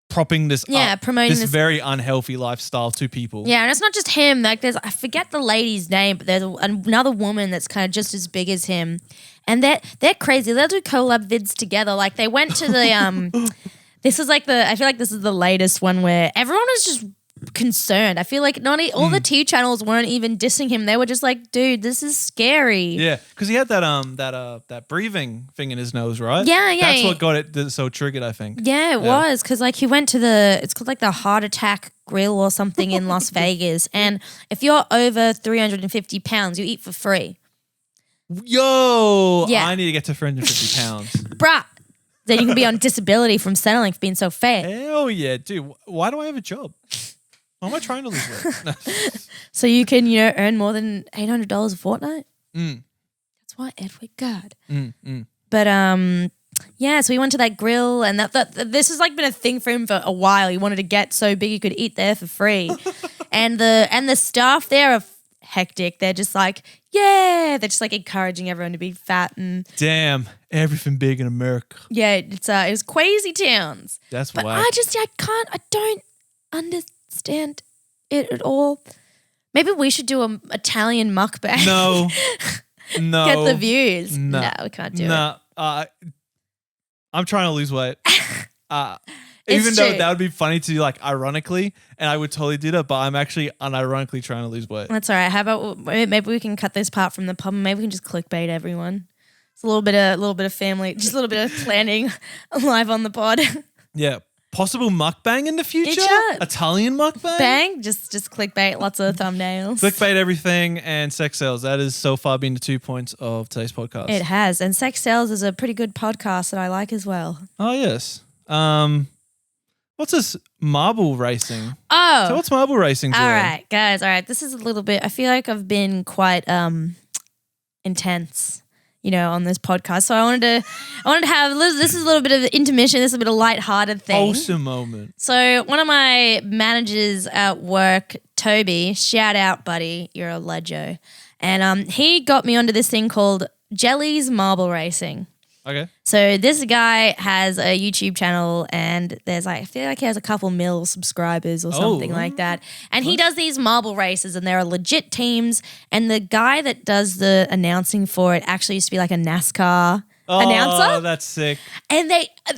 Speaker 2: propping this up, promoting this very unhealthy lifestyle to people.
Speaker 1: Yeah, and it's not just him. Like I forget the lady's name, but there's another woman that's kind of just as big as him. And they're crazy. They'll do collab vids together. Like they went to the this is like I feel like this is the latest one where everyone is just concerned. I feel like all the T channels weren't even dissing him. They were just like, dude, this is scary.
Speaker 2: Yeah, because he had that breathing thing in his nose, right?
Speaker 1: Yeah.
Speaker 2: That's what got it so triggered, I think.
Speaker 1: Yeah, it was because like he went to it's called like the Heart Attack Grill or something in Las Vegas, and if you're over 350 pounds, you eat for free.
Speaker 2: Yo, I need to get to 350 pounds,
Speaker 1: bruh. Then you can be on disability from settling for being so fat.
Speaker 2: Hell yeah, dude. Why do I have a job? Why am I trying to lose weight?
Speaker 1: So you can, earn more than $800 a fortnight? That's why Edward God. But yeah, so he went to that grill, and this has like been a thing for him for a while. He wanted to get so big he could eat there for free. and the staff there are hectic. They're just like, yeah, they're just like encouraging everyone to be fat and
Speaker 2: damn, everything big in America.
Speaker 1: Yeah, it was crazy towns.
Speaker 2: That's
Speaker 1: but
Speaker 2: why
Speaker 1: I don't understand it at all. Maybe we should do an Italian mukbang.
Speaker 2: No.
Speaker 1: Get the views.
Speaker 2: No,
Speaker 1: we can't do it.
Speaker 2: I'm trying to lose weight. Even though that would be funny to do, like, ironically, and I would totally do that, but I'm actually unironically trying to lose weight.
Speaker 1: That's all right. How about maybe we can cut this part from the pub and maybe we can just clickbait everyone. It's a little bit of family, just a little bit of planning live on the pod.
Speaker 2: Yeah. Possible mukbang in the future? Italian mukbang?
Speaker 1: Bang. Just clickbait, lots of thumbnails.
Speaker 2: Clickbait everything and sex sales. That has so far been the 2 points of today's podcast.
Speaker 1: It has. And sex sales is a pretty good podcast that I like as well.
Speaker 2: Oh, yes. What's this marble racing?
Speaker 1: Oh.
Speaker 2: So what's marble racing, Julia?
Speaker 1: All right, guys. All right. This is a little bit, I feel like I've been quite intense, on this podcast. So I wanted to have, this is a little bit of intermission. This is a bit of lighthearted thing.
Speaker 2: Wholesome moment.
Speaker 1: So one of my managers at work, Toby, shout out, buddy. You're a legend. And he got me onto this thing called Jelly's Marble Racing.
Speaker 2: Okay.
Speaker 1: So this guy has a YouTube channel and there's I feel like he has a couple mil subscribers or something like that. And he does these marble races and there are legit teams. And the guy that does the announcing for it actually used to be like a NASCAR announcer.
Speaker 2: Oh, that's sick.
Speaker 1: And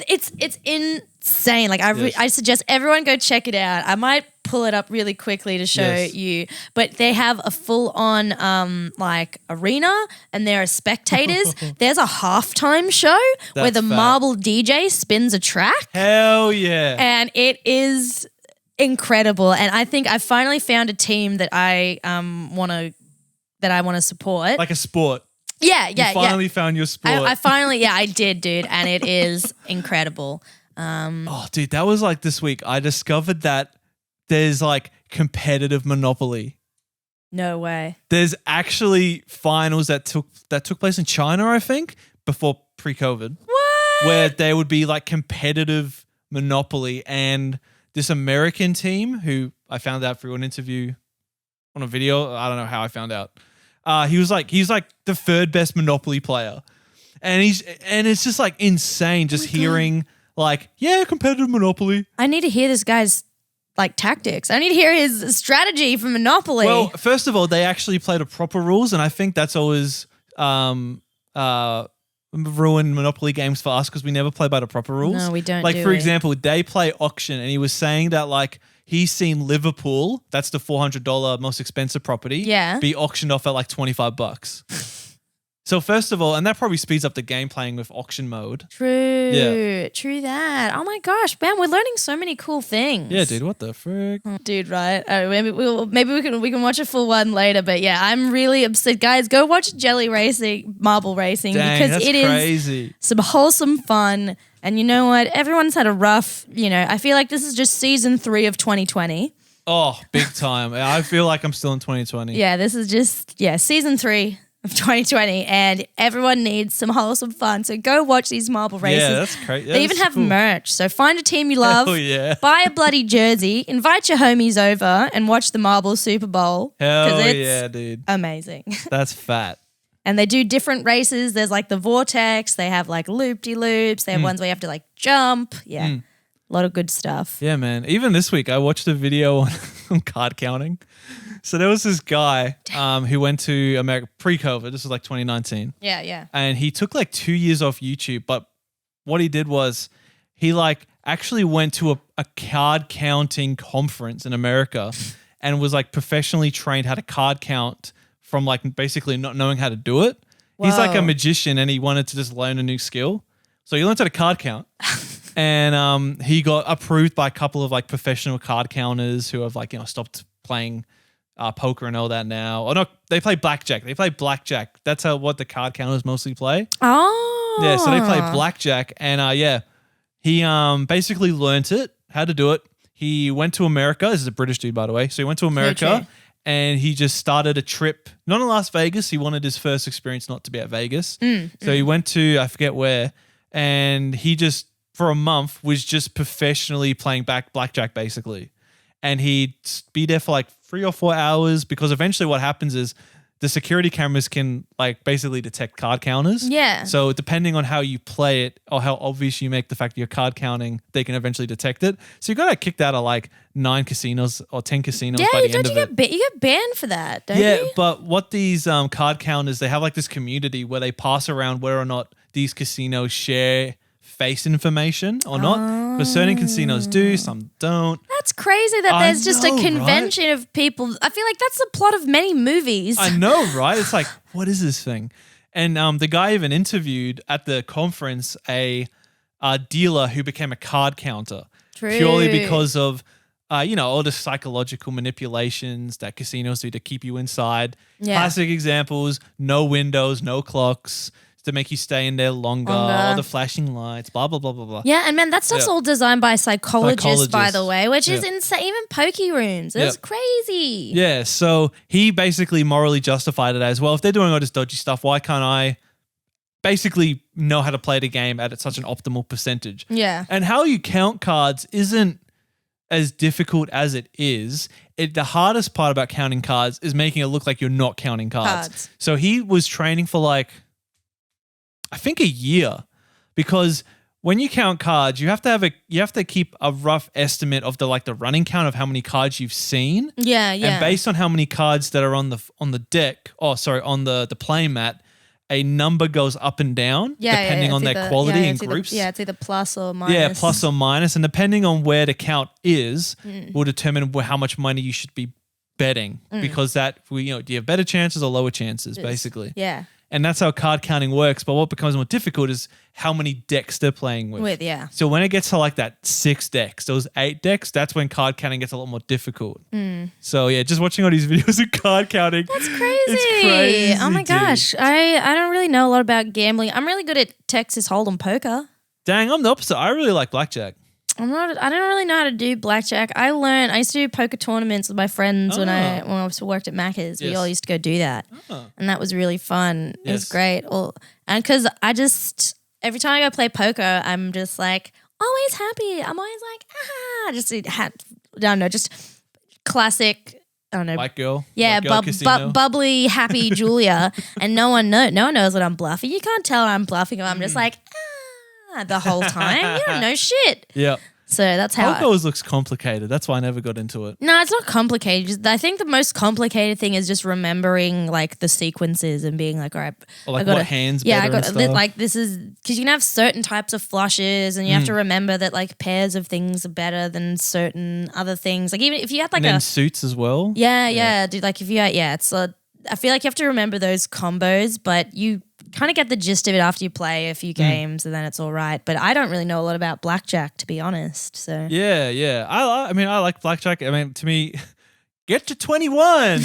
Speaker 1: it's insane. Like I suggest everyone go check it out. I might pull it up really quickly to show you. But they have a full-on like arena and there are spectators. There's a halftime show where the marble DJ spins a track.
Speaker 2: Hell yeah.
Speaker 1: And it is incredible. And I think I finally found a team that I want to support.
Speaker 2: Like a sport.
Speaker 1: Yeah.
Speaker 2: You finally found your sport.
Speaker 1: I finally, I did, dude. And it is incredible.
Speaker 2: Oh, dude, that was like this week. I discovered that there's like competitive Monopoly.
Speaker 1: No way.
Speaker 2: There's actually finals that took place in China, I think, before pre-COVID.
Speaker 1: What?
Speaker 2: Where there would be like competitive Monopoly, and this American team who I found out through an interview on a video. I don't know how I found out. He's like the third best Monopoly player. And it's just like insane just hearing like, yeah, competitive Monopoly.
Speaker 1: I need to hear this guy's like tactics. I need to hear his strategy for Monopoly.
Speaker 2: Well, first of all, they actually play the proper rules, and I think that's always ruined Monopoly games for us because we never play by the proper rules.
Speaker 1: No, we don't.
Speaker 2: Like, for example, they play auction, and he was saying that like he's seen Liverpool, that's the $400 most expensive property, be auctioned off at like $25. So first of all, and that probably speeds up the game playing with auction mode.
Speaker 1: True. Yeah. True that. Oh my gosh, man, we're learning so many cool things.
Speaker 2: Yeah, dude, what the frick?
Speaker 1: Dude, right. Maybe we can watch a full one later, but yeah, I'm really upset. Guys, go watch marble racing.
Speaker 2: Dang,
Speaker 1: because it
Speaker 2: crazy.
Speaker 1: Is some wholesome fun. And you know what? Everyone's had a rough, I feel like this is just season 3 of 2020.
Speaker 2: Oh, big time. I feel like I'm still in 2020.
Speaker 1: Yeah, this is just, season 3 of 2020, and everyone needs some wholesome fun. So go watch these marble races.
Speaker 2: Yeah, that's crazy.
Speaker 1: They even have merch. So find a team you love.
Speaker 2: Hell yeah.
Speaker 1: Buy a bloody jersey. Invite your homies over and watch the Marble Super Bowl.
Speaker 2: Hell yeah, dude.
Speaker 1: Amazing.
Speaker 2: That's fat.
Speaker 1: And they do different races. There's like the vortex. They have like loop-de-loops. They have ones where you have to like jump. Yeah. A lot of good stuff.
Speaker 2: Yeah, man. Even this week, I watched a video on card counting. So there was this guy who went to America pre-COVID. This was like 2019.
Speaker 1: Yeah.
Speaker 2: And he took like 2 years off YouTube. But what he did was he like actually went to a card counting conference in America and was like professionally trained how to card count from like basically not knowing how to do it. Whoa. He's like a magician and he wanted to just learn a new skill. So he learned how to card count. And he got approved by a couple of like professional card counters who have like, stopped playing poker and all that now. Or no, they play blackjack. That's what the card counters mostly play.
Speaker 1: Oh.
Speaker 2: Yeah, so they play blackjack. And he basically learnt it, how to do it. He went to America. This is a British dude, by the way. So he went to America and he just started a trip. Not in Las Vegas. He wanted his first experience not to be at Vegas. So he went to, I forget where, and he just, for a month, was just professionally playing blackjack, basically. And he'd be there for like 3 or 4 hours because eventually what happens is the security cameras can like basically detect card counters.
Speaker 1: Yeah.
Speaker 2: So depending on how you play it or how obvious you make the fact that you're card counting, they can eventually detect it. So you got kicked out of like 9 casinos or 10 casinos by the end of it.
Speaker 1: You get banned for that, don't you?
Speaker 2: Yeah, but what these card counters, they have like this community where they pass around whether or not these casinos share face information or not. Because certain casinos do, some don't.
Speaker 1: That's crazy that there's just a convention of people. I feel like that's the plot of many movies.
Speaker 2: I know, right? It's like, what is this thing? And the guy even interviewed at the conference a dealer who became a card counter.
Speaker 1: True.
Speaker 2: Purely because of, all the psychological manipulations that casinos do to keep you inside. Yeah. Classic examples, no windows, no clocks, to make you stay in there longer, all the flashing lights, blah, blah, blah, blah, blah.
Speaker 1: Yeah, and man, that stuff's all designed by psychologists, by the way, which is insane. Even pokey rooms. It's crazy.
Speaker 2: Yeah, so he basically morally justified it as, well, if they're doing all this dodgy stuff, why can't I basically know how to play the game at such an optimal percentage?
Speaker 1: Yeah.
Speaker 2: And how you count cards isn't as difficult as it is. The hardest part about counting cards is making it look like you're not counting cards. So he was training for like, I think a year because when you count cards, you have to keep a rough estimate of the running count of how many cards you've seen.
Speaker 1: Yeah, yeah.
Speaker 2: And based on how many cards that are on the deck, on the playing mat, a number goes up and down depending on their quality in groups.
Speaker 1: It's either plus or minus.
Speaker 2: Yeah, plus or minus, and depending on where the count is, will determine how much money you should be betting because do you have better chances or lower chances, basically.
Speaker 1: Yeah.
Speaker 2: And that's how card counting works. But what becomes more difficult is how many decks they're playing with.
Speaker 1: Yeah.
Speaker 2: So when it gets to like that 6 decks, those 8 decks, that's when card counting gets a lot more difficult. So yeah, just watching all these videos of card counting.
Speaker 1: That's crazy. It's crazy. Oh my gosh. I don't really know a lot about gambling. I'm really good at Texas Hold'em poker.
Speaker 2: Dang, I'm the opposite. I really like blackjack.
Speaker 1: I don't really know how to do blackjack. I used to do poker tournaments with my friends when I worked at Macca's. We all used to go do that. And that was really fun. It was great. And because every time I go play poker, I'm just like always happy. I'm always like, just classic, I don't know.
Speaker 2: White girl.
Speaker 1: Yeah, bubbly, happy Julia. And no one knows what I'm bluffing. You can't tell I'm bluffing. I'm just like, the whole time. You don't know shit.
Speaker 2: Yeah.
Speaker 1: So that's how
Speaker 2: poker always looks complicated. That's why I never got into it.
Speaker 1: No, it's not complicated. I think the most complicated thing is just remembering like the sequences and being like, all right,
Speaker 2: or like what hands better and stuff.
Speaker 1: Like this is because you can have certain types of flushes and you have to remember that like pairs of things are better than certain other things. Like even if you had like
Speaker 2: and then suits as well.
Speaker 1: Yeah. Dude, like if you had, I feel like you have to remember those combos, but you kind of get the gist of it after you play a few games and then it's all right. But I don't really know a lot about blackjack, to be honest. So
Speaker 2: yeah. I mean, I like blackjack. I mean, to me, get to 21.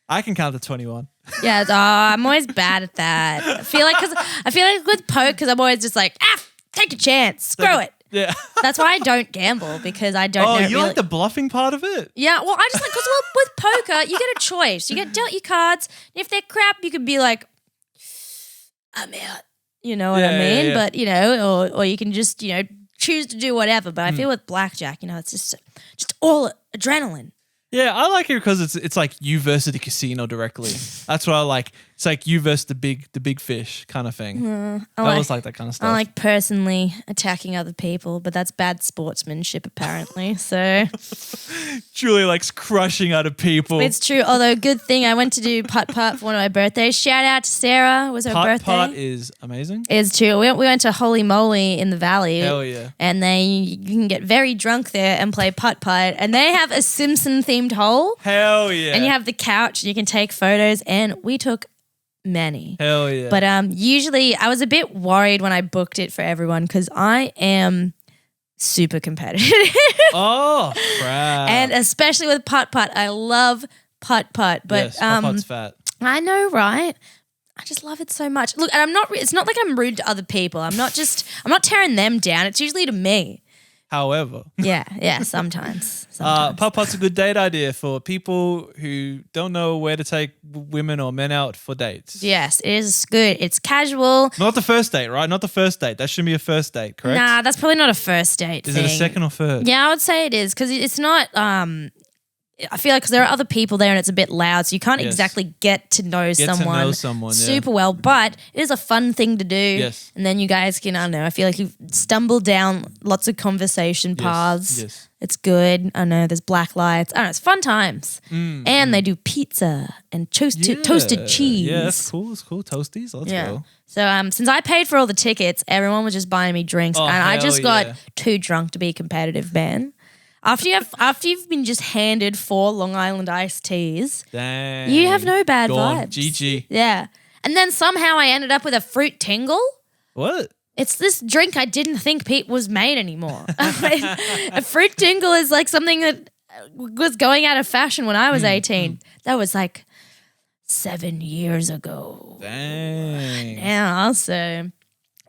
Speaker 2: I can count to 21.
Speaker 1: Yeah, I'm always bad at that. I feel like with poker, because I'm always just like, take a chance, screw it.
Speaker 2: Yeah.
Speaker 1: That's why I don't gamble, because I don't know.
Speaker 2: Oh, you like the bluffing part of it?
Speaker 1: Yeah, well, I just like, because with poker, you get a choice. You get dealt your cards. And if they're crap, you can be like, I'm out. You know what I mean? Yeah. But, or you can just, choose to do whatever. But I feel with blackjack, it's just all adrenaline.
Speaker 2: Yeah, I like it because it's like you versus the casino directly. That's what I like. It's like you versus the big fish kind of thing. I always like that kind of stuff.
Speaker 1: I like personally attacking other people, but that's bad sportsmanship apparently. So
Speaker 2: Julie likes crushing other people.
Speaker 1: It's true. Although good thing I went to do putt-putt for one of my birthdays. Shout out to Sarah. It was her birthday.
Speaker 2: Putt-putt is amazing.
Speaker 1: It's true. We went to Holy Moly in the Valley.
Speaker 2: Hell yeah.
Speaker 1: And then you can get very drunk there and play putt-putt. And they have a Simpson-themed hole.
Speaker 2: Hell yeah.
Speaker 1: And you have the couch and you can take photos. And we took many.
Speaker 2: Hell yeah.
Speaker 1: But usually I was a bit worried when I booked it for everyone because I am super competitive.
Speaker 2: Oh, crap.
Speaker 1: And especially with putt-putt. I love putt-putt. But
Speaker 2: yes, putt-putt's fat.
Speaker 1: I know, right? I just love it so much. Look, and it's not like I'm rude to other people. I'm not tearing them down. It's usually to me.
Speaker 2: However.
Speaker 1: Yeah, sometimes.
Speaker 2: Putt-putt's a good date idea for people who don't know where to take women or men out for dates.
Speaker 1: Yes, it is good. It's casual.
Speaker 2: Not the first date, right? Not the first date. That shouldn't be a first date, correct?
Speaker 1: Nah, that's probably not a first date
Speaker 2: Is
Speaker 1: thing.
Speaker 2: it a second or third?
Speaker 1: Yeah, I would say it is because it's not I feel like because there are other people there and it's a bit loud, so you can't exactly get to know someone super well, but it is a fun thing to do.
Speaker 2: Yes.
Speaker 1: And then you guys can, I don't know, I feel like you stumble down lots of conversation paths.
Speaker 2: Yes.
Speaker 1: It's good. I know there's black lights. I don't know, it's fun times. And they do pizza and toasted cheese.
Speaker 2: Yeah, that's cool. It's cool. Toasties. Let's go.
Speaker 1: So since I paid for all the tickets, everyone was just buying me drinks and I just got too drunk to be competitive, man. After you've been just handed 4 Long Island iced teas,
Speaker 2: dang,
Speaker 1: you have no bad vibes.
Speaker 2: GG.
Speaker 1: Yeah. And then somehow I ended up with a fruit tingle.
Speaker 2: What?
Speaker 1: It's this drink I didn't think Pete was made anymore. A fruit tingle is like something that was going out of fashion when I was 18. That was like 7 years ago.
Speaker 2: Dang.
Speaker 1: Yeah, so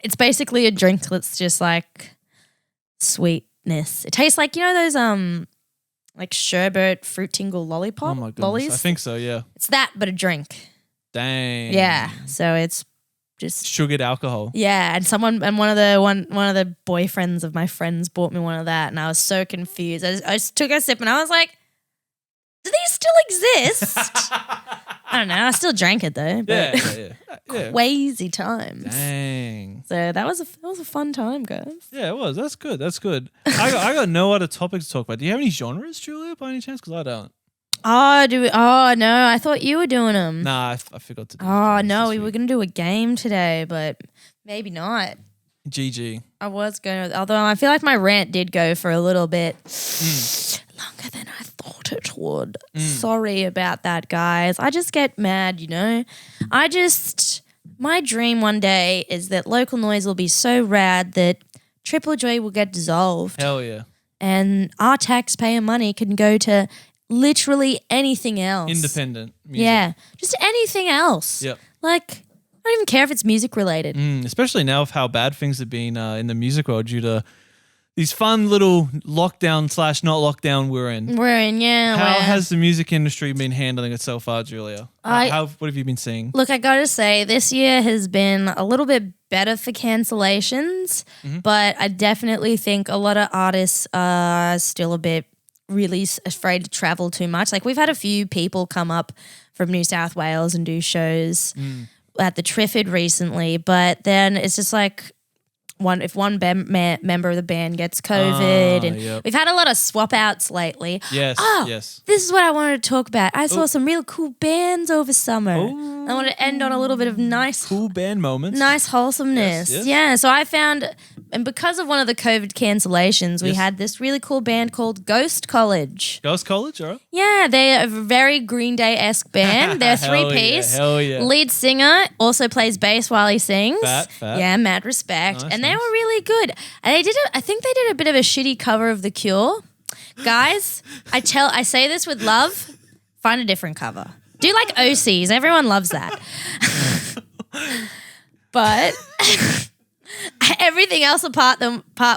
Speaker 1: it's basically a drink that's just like sweetness. It tastes like, those like sherbet fruit tingle lollipop.
Speaker 2: Oh my goodness.
Speaker 1: Lollies?
Speaker 2: I think so, yeah.
Speaker 1: It's that but a drink.
Speaker 2: Dang.
Speaker 1: Yeah. So it's just
Speaker 2: sugared alcohol.
Speaker 1: Yeah, and one of the boyfriends of my friends bought me one of that and I was so confused. I just took a sip and I was like, do these still exist? I don't know. I still drank it though. But
Speaker 2: Yeah.
Speaker 1: Crazy times.
Speaker 2: Dang.
Speaker 1: So that was a fun time, guys.
Speaker 2: Yeah, it was. That's good. I got no other topics to talk about. Do you have any genres, Julia, by any chance? Because I don't.
Speaker 1: Oh, no. I thought you were doing them.
Speaker 2: Nah, I forgot to do
Speaker 1: Oh, no. We were going to do a game today, but maybe not.
Speaker 2: GG.
Speaker 1: I was going to, although I feel like my rant did go for a little bit longer than I thought it would. Sorry about that, guys. I just get mad, you know. My dream one day is that Local Noise will be so rad that Triple J will get dissolved.
Speaker 2: Hell yeah.
Speaker 1: And our taxpayer money can go to literally anything else.
Speaker 2: Independent music.
Speaker 1: Yeah, just anything else.
Speaker 2: Yep.
Speaker 1: Like, I don't even care if it's music related.
Speaker 2: Especially now of how bad things have been in the music world due to these fun little lockdown/not lockdown we're in. How has the music industry been handling it so far, Julia? What have you been seeing?
Speaker 1: Look, I gotta say, this year has been a little bit better for cancellations, but I definitely think a lot of artists are still a bit really afraid to travel too much. Like, we've had a few people come up from New South Wales and do shows at the Triffid recently, but then it's just like, if one member of the band gets COVID, and we've had a lot of swap outs lately.
Speaker 2: Yes.
Speaker 1: This is what I wanted to talk about. I saw some real cool bands over summer. I want to end on a little bit of nice
Speaker 2: cool band moments,
Speaker 1: nice wholesomeness.
Speaker 2: Yes.
Speaker 1: Yeah, so I found, and because of one of the COVID cancellations, we had this really cool band called Ghost College.
Speaker 2: Ghost College, all right.
Speaker 1: Yeah, they're a very Green Day-esque band. They're a three-piece.
Speaker 2: Hell yeah.
Speaker 1: Lead singer also plays bass while he sings.
Speaker 2: Fat.
Speaker 1: Yeah, mad respect.
Speaker 2: Nice,
Speaker 1: and they were really good. And I think they did a bit of a shitty cover of The Cure. Guys, I say this with love, find a different cover. Do like OCs. Everyone loves that. But everything else apart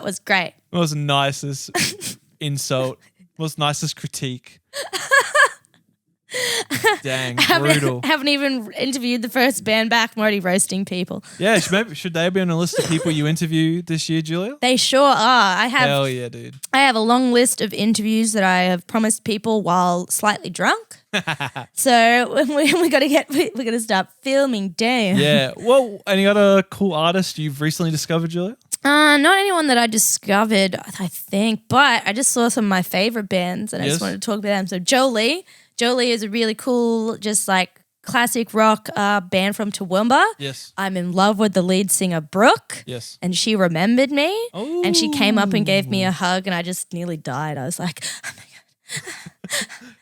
Speaker 1: was great.
Speaker 2: It was the nicest insult. It was nicest critique. Dang, brutal.
Speaker 1: Haven't even interviewed the first band back. I'm already roasting people.
Speaker 2: Yeah, should they be on a list of people you interview this year, Julia?
Speaker 1: They sure are.
Speaker 2: Hell yeah, dude.
Speaker 1: I have a long list of interviews that I have promised people while slightly drunk. So we got to start filming down.
Speaker 2: Yeah. Well, any other cool artists you've recently discovered, Julia?
Speaker 1: Not anyone that I discovered, I think, but I just saw some of my favorite bands and I just wanted to talk about them. So Jolie is a really cool, just like classic rock band from Toowoomba.
Speaker 2: Yes.
Speaker 1: I'm in love with the lead singer, Brooke.
Speaker 2: Yes.
Speaker 1: And she remembered me.
Speaker 2: Oh.
Speaker 1: And she came up and gave me a hug and I just nearly died. I was like, oh my God.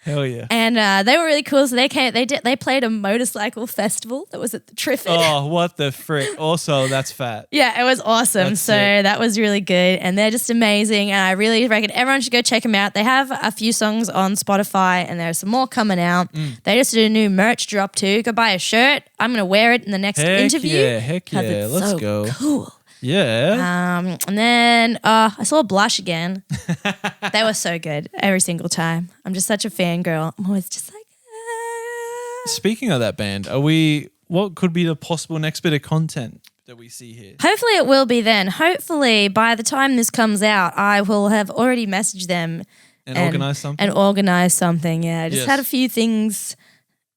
Speaker 2: Hell yeah.
Speaker 1: And they were really cool. So they played a motorcycle festival that was at the Triffid.
Speaker 2: Oh, what the frick. Also, that's fat.
Speaker 1: Yeah, it was awesome. That's sick. That was really good. And they're just amazing. And I really reckon everyone should go check them out. They have a few songs on Spotify and there's some more coming out. They just did a new merch drop too. Go buy a shirt. I'm going to wear it in the next interview.
Speaker 2: Heck yeah. Let's go.
Speaker 1: Cool.
Speaker 2: Yeah.
Speaker 1: And then I saw Blush again. They were so good every single time. I'm just such a fangirl. I'm always just like,
Speaker 2: Speaking of that band, what could be the possible next bit of content that we see here?
Speaker 1: Hopefully it will be then. Hopefully by the time this comes out, I will have already messaged them.
Speaker 2: And organize something?
Speaker 1: And organize something, yeah. I just had a few things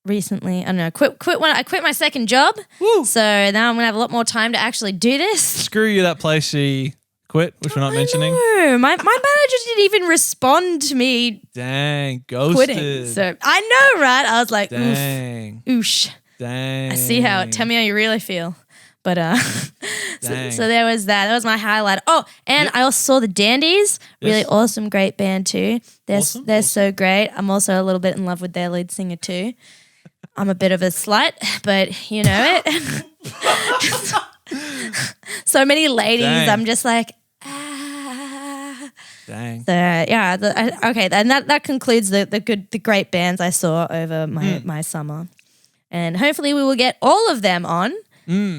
Speaker 1: recently. I don't know. I quit my second job.
Speaker 2: Woo.
Speaker 1: So now I'm going to have a lot more time to actually do this.
Speaker 2: Screw you, that place she quit, which we're not mentioning.
Speaker 1: No, my manager didn't even respond to me.
Speaker 2: Dang, ghosted.
Speaker 1: Quitting. So I know, right? I was like,
Speaker 2: dang.
Speaker 1: Oosh.
Speaker 2: Dang.
Speaker 1: I see how. Tell me how you really feel. But so there was that. That was my highlight. Oh, and I also saw the Dandies. Really awesome, great band too. They're so great. I'm also a little bit in love with their lead singer too. I'm a bit of a slut, but you know it. So many ladies.
Speaker 2: Dang.
Speaker 1: I'm just like,
Speaker 2: Dang.
Speaker 1: So yeah, okay, and that concludes the great bands I saw over my summer, and hopefully we will get all of them on,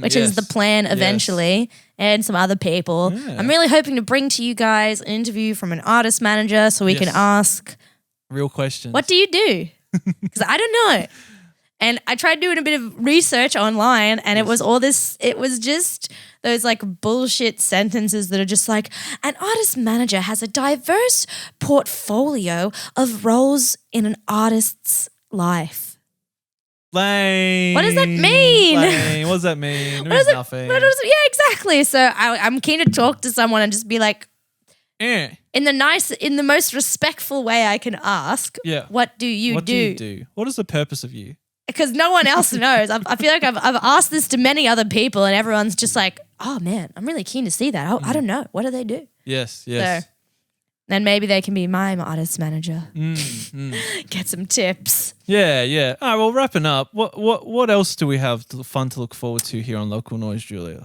Speaker 1: which is the plan eventually, and some other people. Yeah. I'm really hoping to bring to you guys an interview from an artist manager so we can ask
Speaker 2: real questions.
Speaker 1: What do you do? Because I don't know. And I tried doing a bit of research online and it was just those like bullshit sentences that are just like, an artist manager has a diverse portfolio of roles in an artist's life.
Speaker 2: Lame.
Speaker 1: What does that mean?
Speaker 2: Lame. What does that mean? It means nothing.
Speaker 1: Yeah, exactly. So I'm keen to talk to someone and just be like, in the most respectful way I can ask.
Speaker 2: Yeah.
Speaker 1: What do you
Speaker 2: do? What is the purpose of you?
Speaker 1: Because no one else knows. I feel like I've asked this to many other people, and everyone's just like, "Oh man, I'm really keen to see that. I don't know. What do they do?"
Speaker 2: Yes.
Speaker 1: So, then maybe they can be my artist manager. Get some tips.
Speaker 2: Yeah. All right. Well, wrapping up. What else do we have fun to look forward to here on Local Noise, Julia?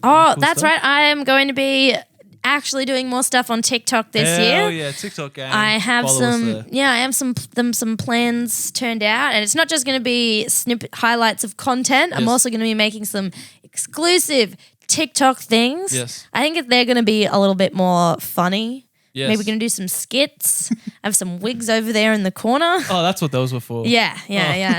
Speaker 1: Oh, that's right. I am going to be actually doing more stuff on TikTok this year.
Speaker 2: Oh yeah, TikTok gang.
Speaker 1: I have some plans turned out, and it's not just going to be highlights of content. Yes. I'm also going to be making some exclusive TikTok things.
Speaker 2: Yes. I
Speaker 1: think they're going to be a little bit more funny.
Speaker 2: Yes.
Speaker 1: Maybe we're going to do some skits. I have some wigs over there in the corner.
Speaker 2: Oh, that's what those were for.
Speaker 1: Yeah.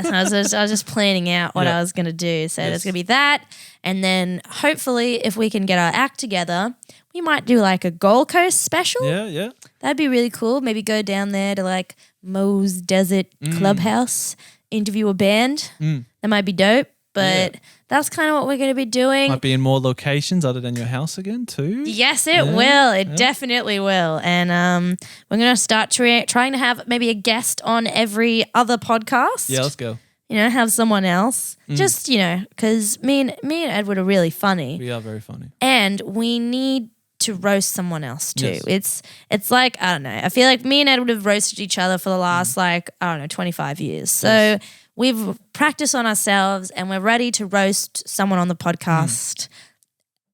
Speaker 1: So I was just planning out what I was going to do. So there's going to be that. And then hopefully if we can get our act together, we might do like a Gold Coast special.
Speaker 2: Yeah.
Speaker 1: That'd be really cool. Maybe go down there to like Moe's Desert Clubhouse, interview a band. That might be dope. But that's kind of what we're going to be doing.
Speaker 2: Might be in more locations other than your house again too.
Speaker 1: Yes, it will. It definitely will. And we're going to start trying to have maybe a guest on every other podcast.
Speaker 2: Yeah, let's go.
Speaker 1: Have someone else. Just, because me and Edward are really funny.
Speaker 2: We are very funny.
Speaker 1: And we need to roast someone else too.
Speaker 2: Yes.
Speaker 1: It's like, I don't know. I feel like me and Edward have roasted each other for the last 25 years. So we've practiced on ourselves and we're ready to roast someone on the podcast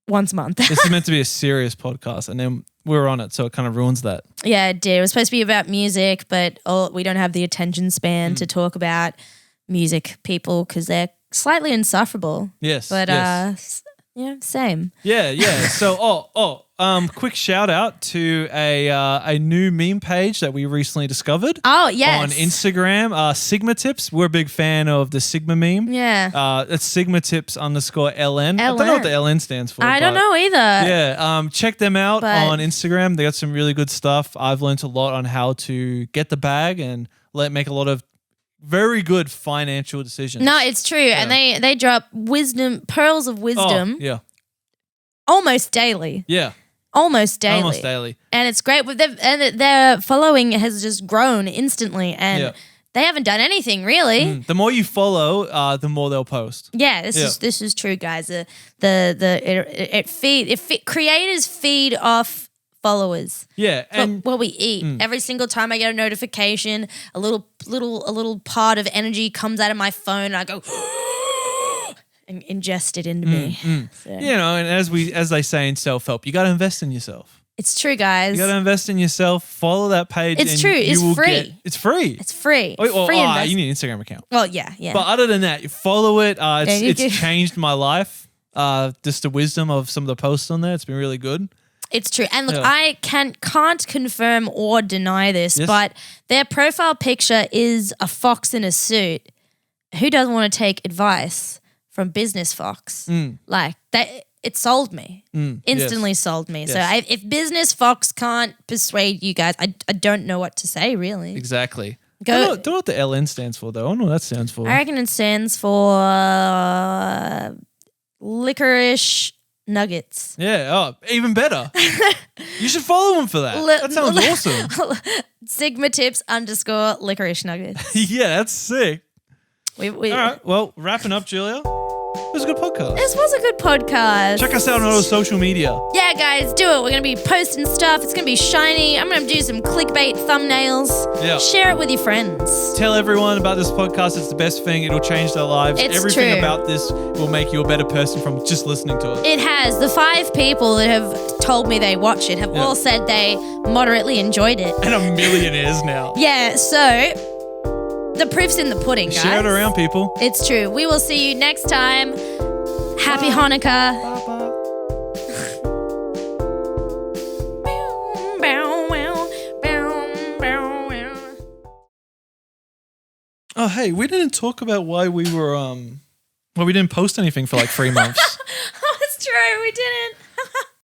Speaker 1: once a month.
Speaker 2: This is meant to be a serious podcast and then we're on it, so it kind of ruins that.
Speaker 1: Yeah, it did. It was supposed to be about music, but we don't have the attention span to talk about music people because they're slightly insufferable.
Speaker 2: Yes.
Speaker 1: But same.
Speaker 2: Yeah. So quick shout out to a new meme page that we recently discovered.
Speaker 1: Oh, yes.
Speaker 2: On Instagram, Sigma Tips. We're a big fan of the Sigma meme.
Speaker 1: Yeah.
Speaker 2: It's Sigma Tips _LN. I don't know what the LN stands for.
Speaker 1: I don't know either.
Speaker 2: Yeah. Check them out on Instagram. They got some really good stuff. I've learned a lot on how to get the bag and make a lot of very good financial decisions.
Speaker 1: No, it's true. Yeah. And they drop pearls of wisdom.
Speaker 2: Oh, yeah.
Speaker 1: Almost daily.
Speaker 2: Yeah.
Speaker 1: Almost daily. And it's great. Their following has just grown instantly and they haven't done anything really.
Speaker 2: The more you follow, the more they'll post.
Speaker 1: Yeah, this is true, guys. Creators feed off followers.
Speaker 2: Yeah, and
Speaker 1: what we eat. Every single time I get a notification, a little part of energy comes out of my phone and I go and ingest it into me. So.
Speaker 2: And as they say in self-help, you got to invest in yourself.
Speaker 1: It's true, guys.
Speaker 2: You got to invest in yourself. Follow that page.
Speaker 1: It's true. It's free.
Speaker 2: It's free.
Speaker 1: It's free.
Speaker 2: You need an Instagram account.
Speaker 1: Well, yeah.
Speaker 2: But other than that, you follow it. It's changed my life. Just the wisdom of some of the posts on there. It's been really good.
Speaker 1: It's true. And look, I can't confirm or deny this, but their profile picture is a fox in a suit. Who doesn't want to take advice from Business Fox? Like that, it sold me. Instantly sold me. Yes. So if Business Fox can't persuade you guys, I don't know what to say really.
Speaker 2: Exactly. Don't know what the LN stands for though. I don't know what that stands for.
Speaker 1: I reckon it stands for licorice nuggets.
Speaker 2: Yeah, even better. You should follow him for that. That sounds awesome.
Speaker 1: Sigma Tips _ licorice nuggets.
Speaker 2: Yeah, that's sick.
Speaker 1: All
Speaker 2: right, well, wrapping up, Julia. It was a good podcast.
Speaker 1: This was a good podcast.
Speaker 2: Check us out on all social media.
Speaker 1: Yeah, guys, do it. We're going to be posting stuff. It's going to be shiny. I'm going to do some clickbait thumbnails. Yeah. Share it with your friends.
Speaker 2: Tell everyone about this podcast. It's the best thing. It'll change their lives. Everything about this will make you a better person from just listening to it.
Speaker 1: It has. The 5 people that have told me they watch it have all said they moderately enjoyed it.
Speaker 2: And are millionaires now.
Speaker 1: Yeah, so the proof's in the pudding, guys.
Speaker 2: Share it around, people.
Speaker 1: It's true. We will see you next time. Happy Hanukkah.
Speaker 2: Oh, hey, we didn't talk about why we were we didn't post anything for like 3 months.
Speaker 1: Oh, it's true. We didn't.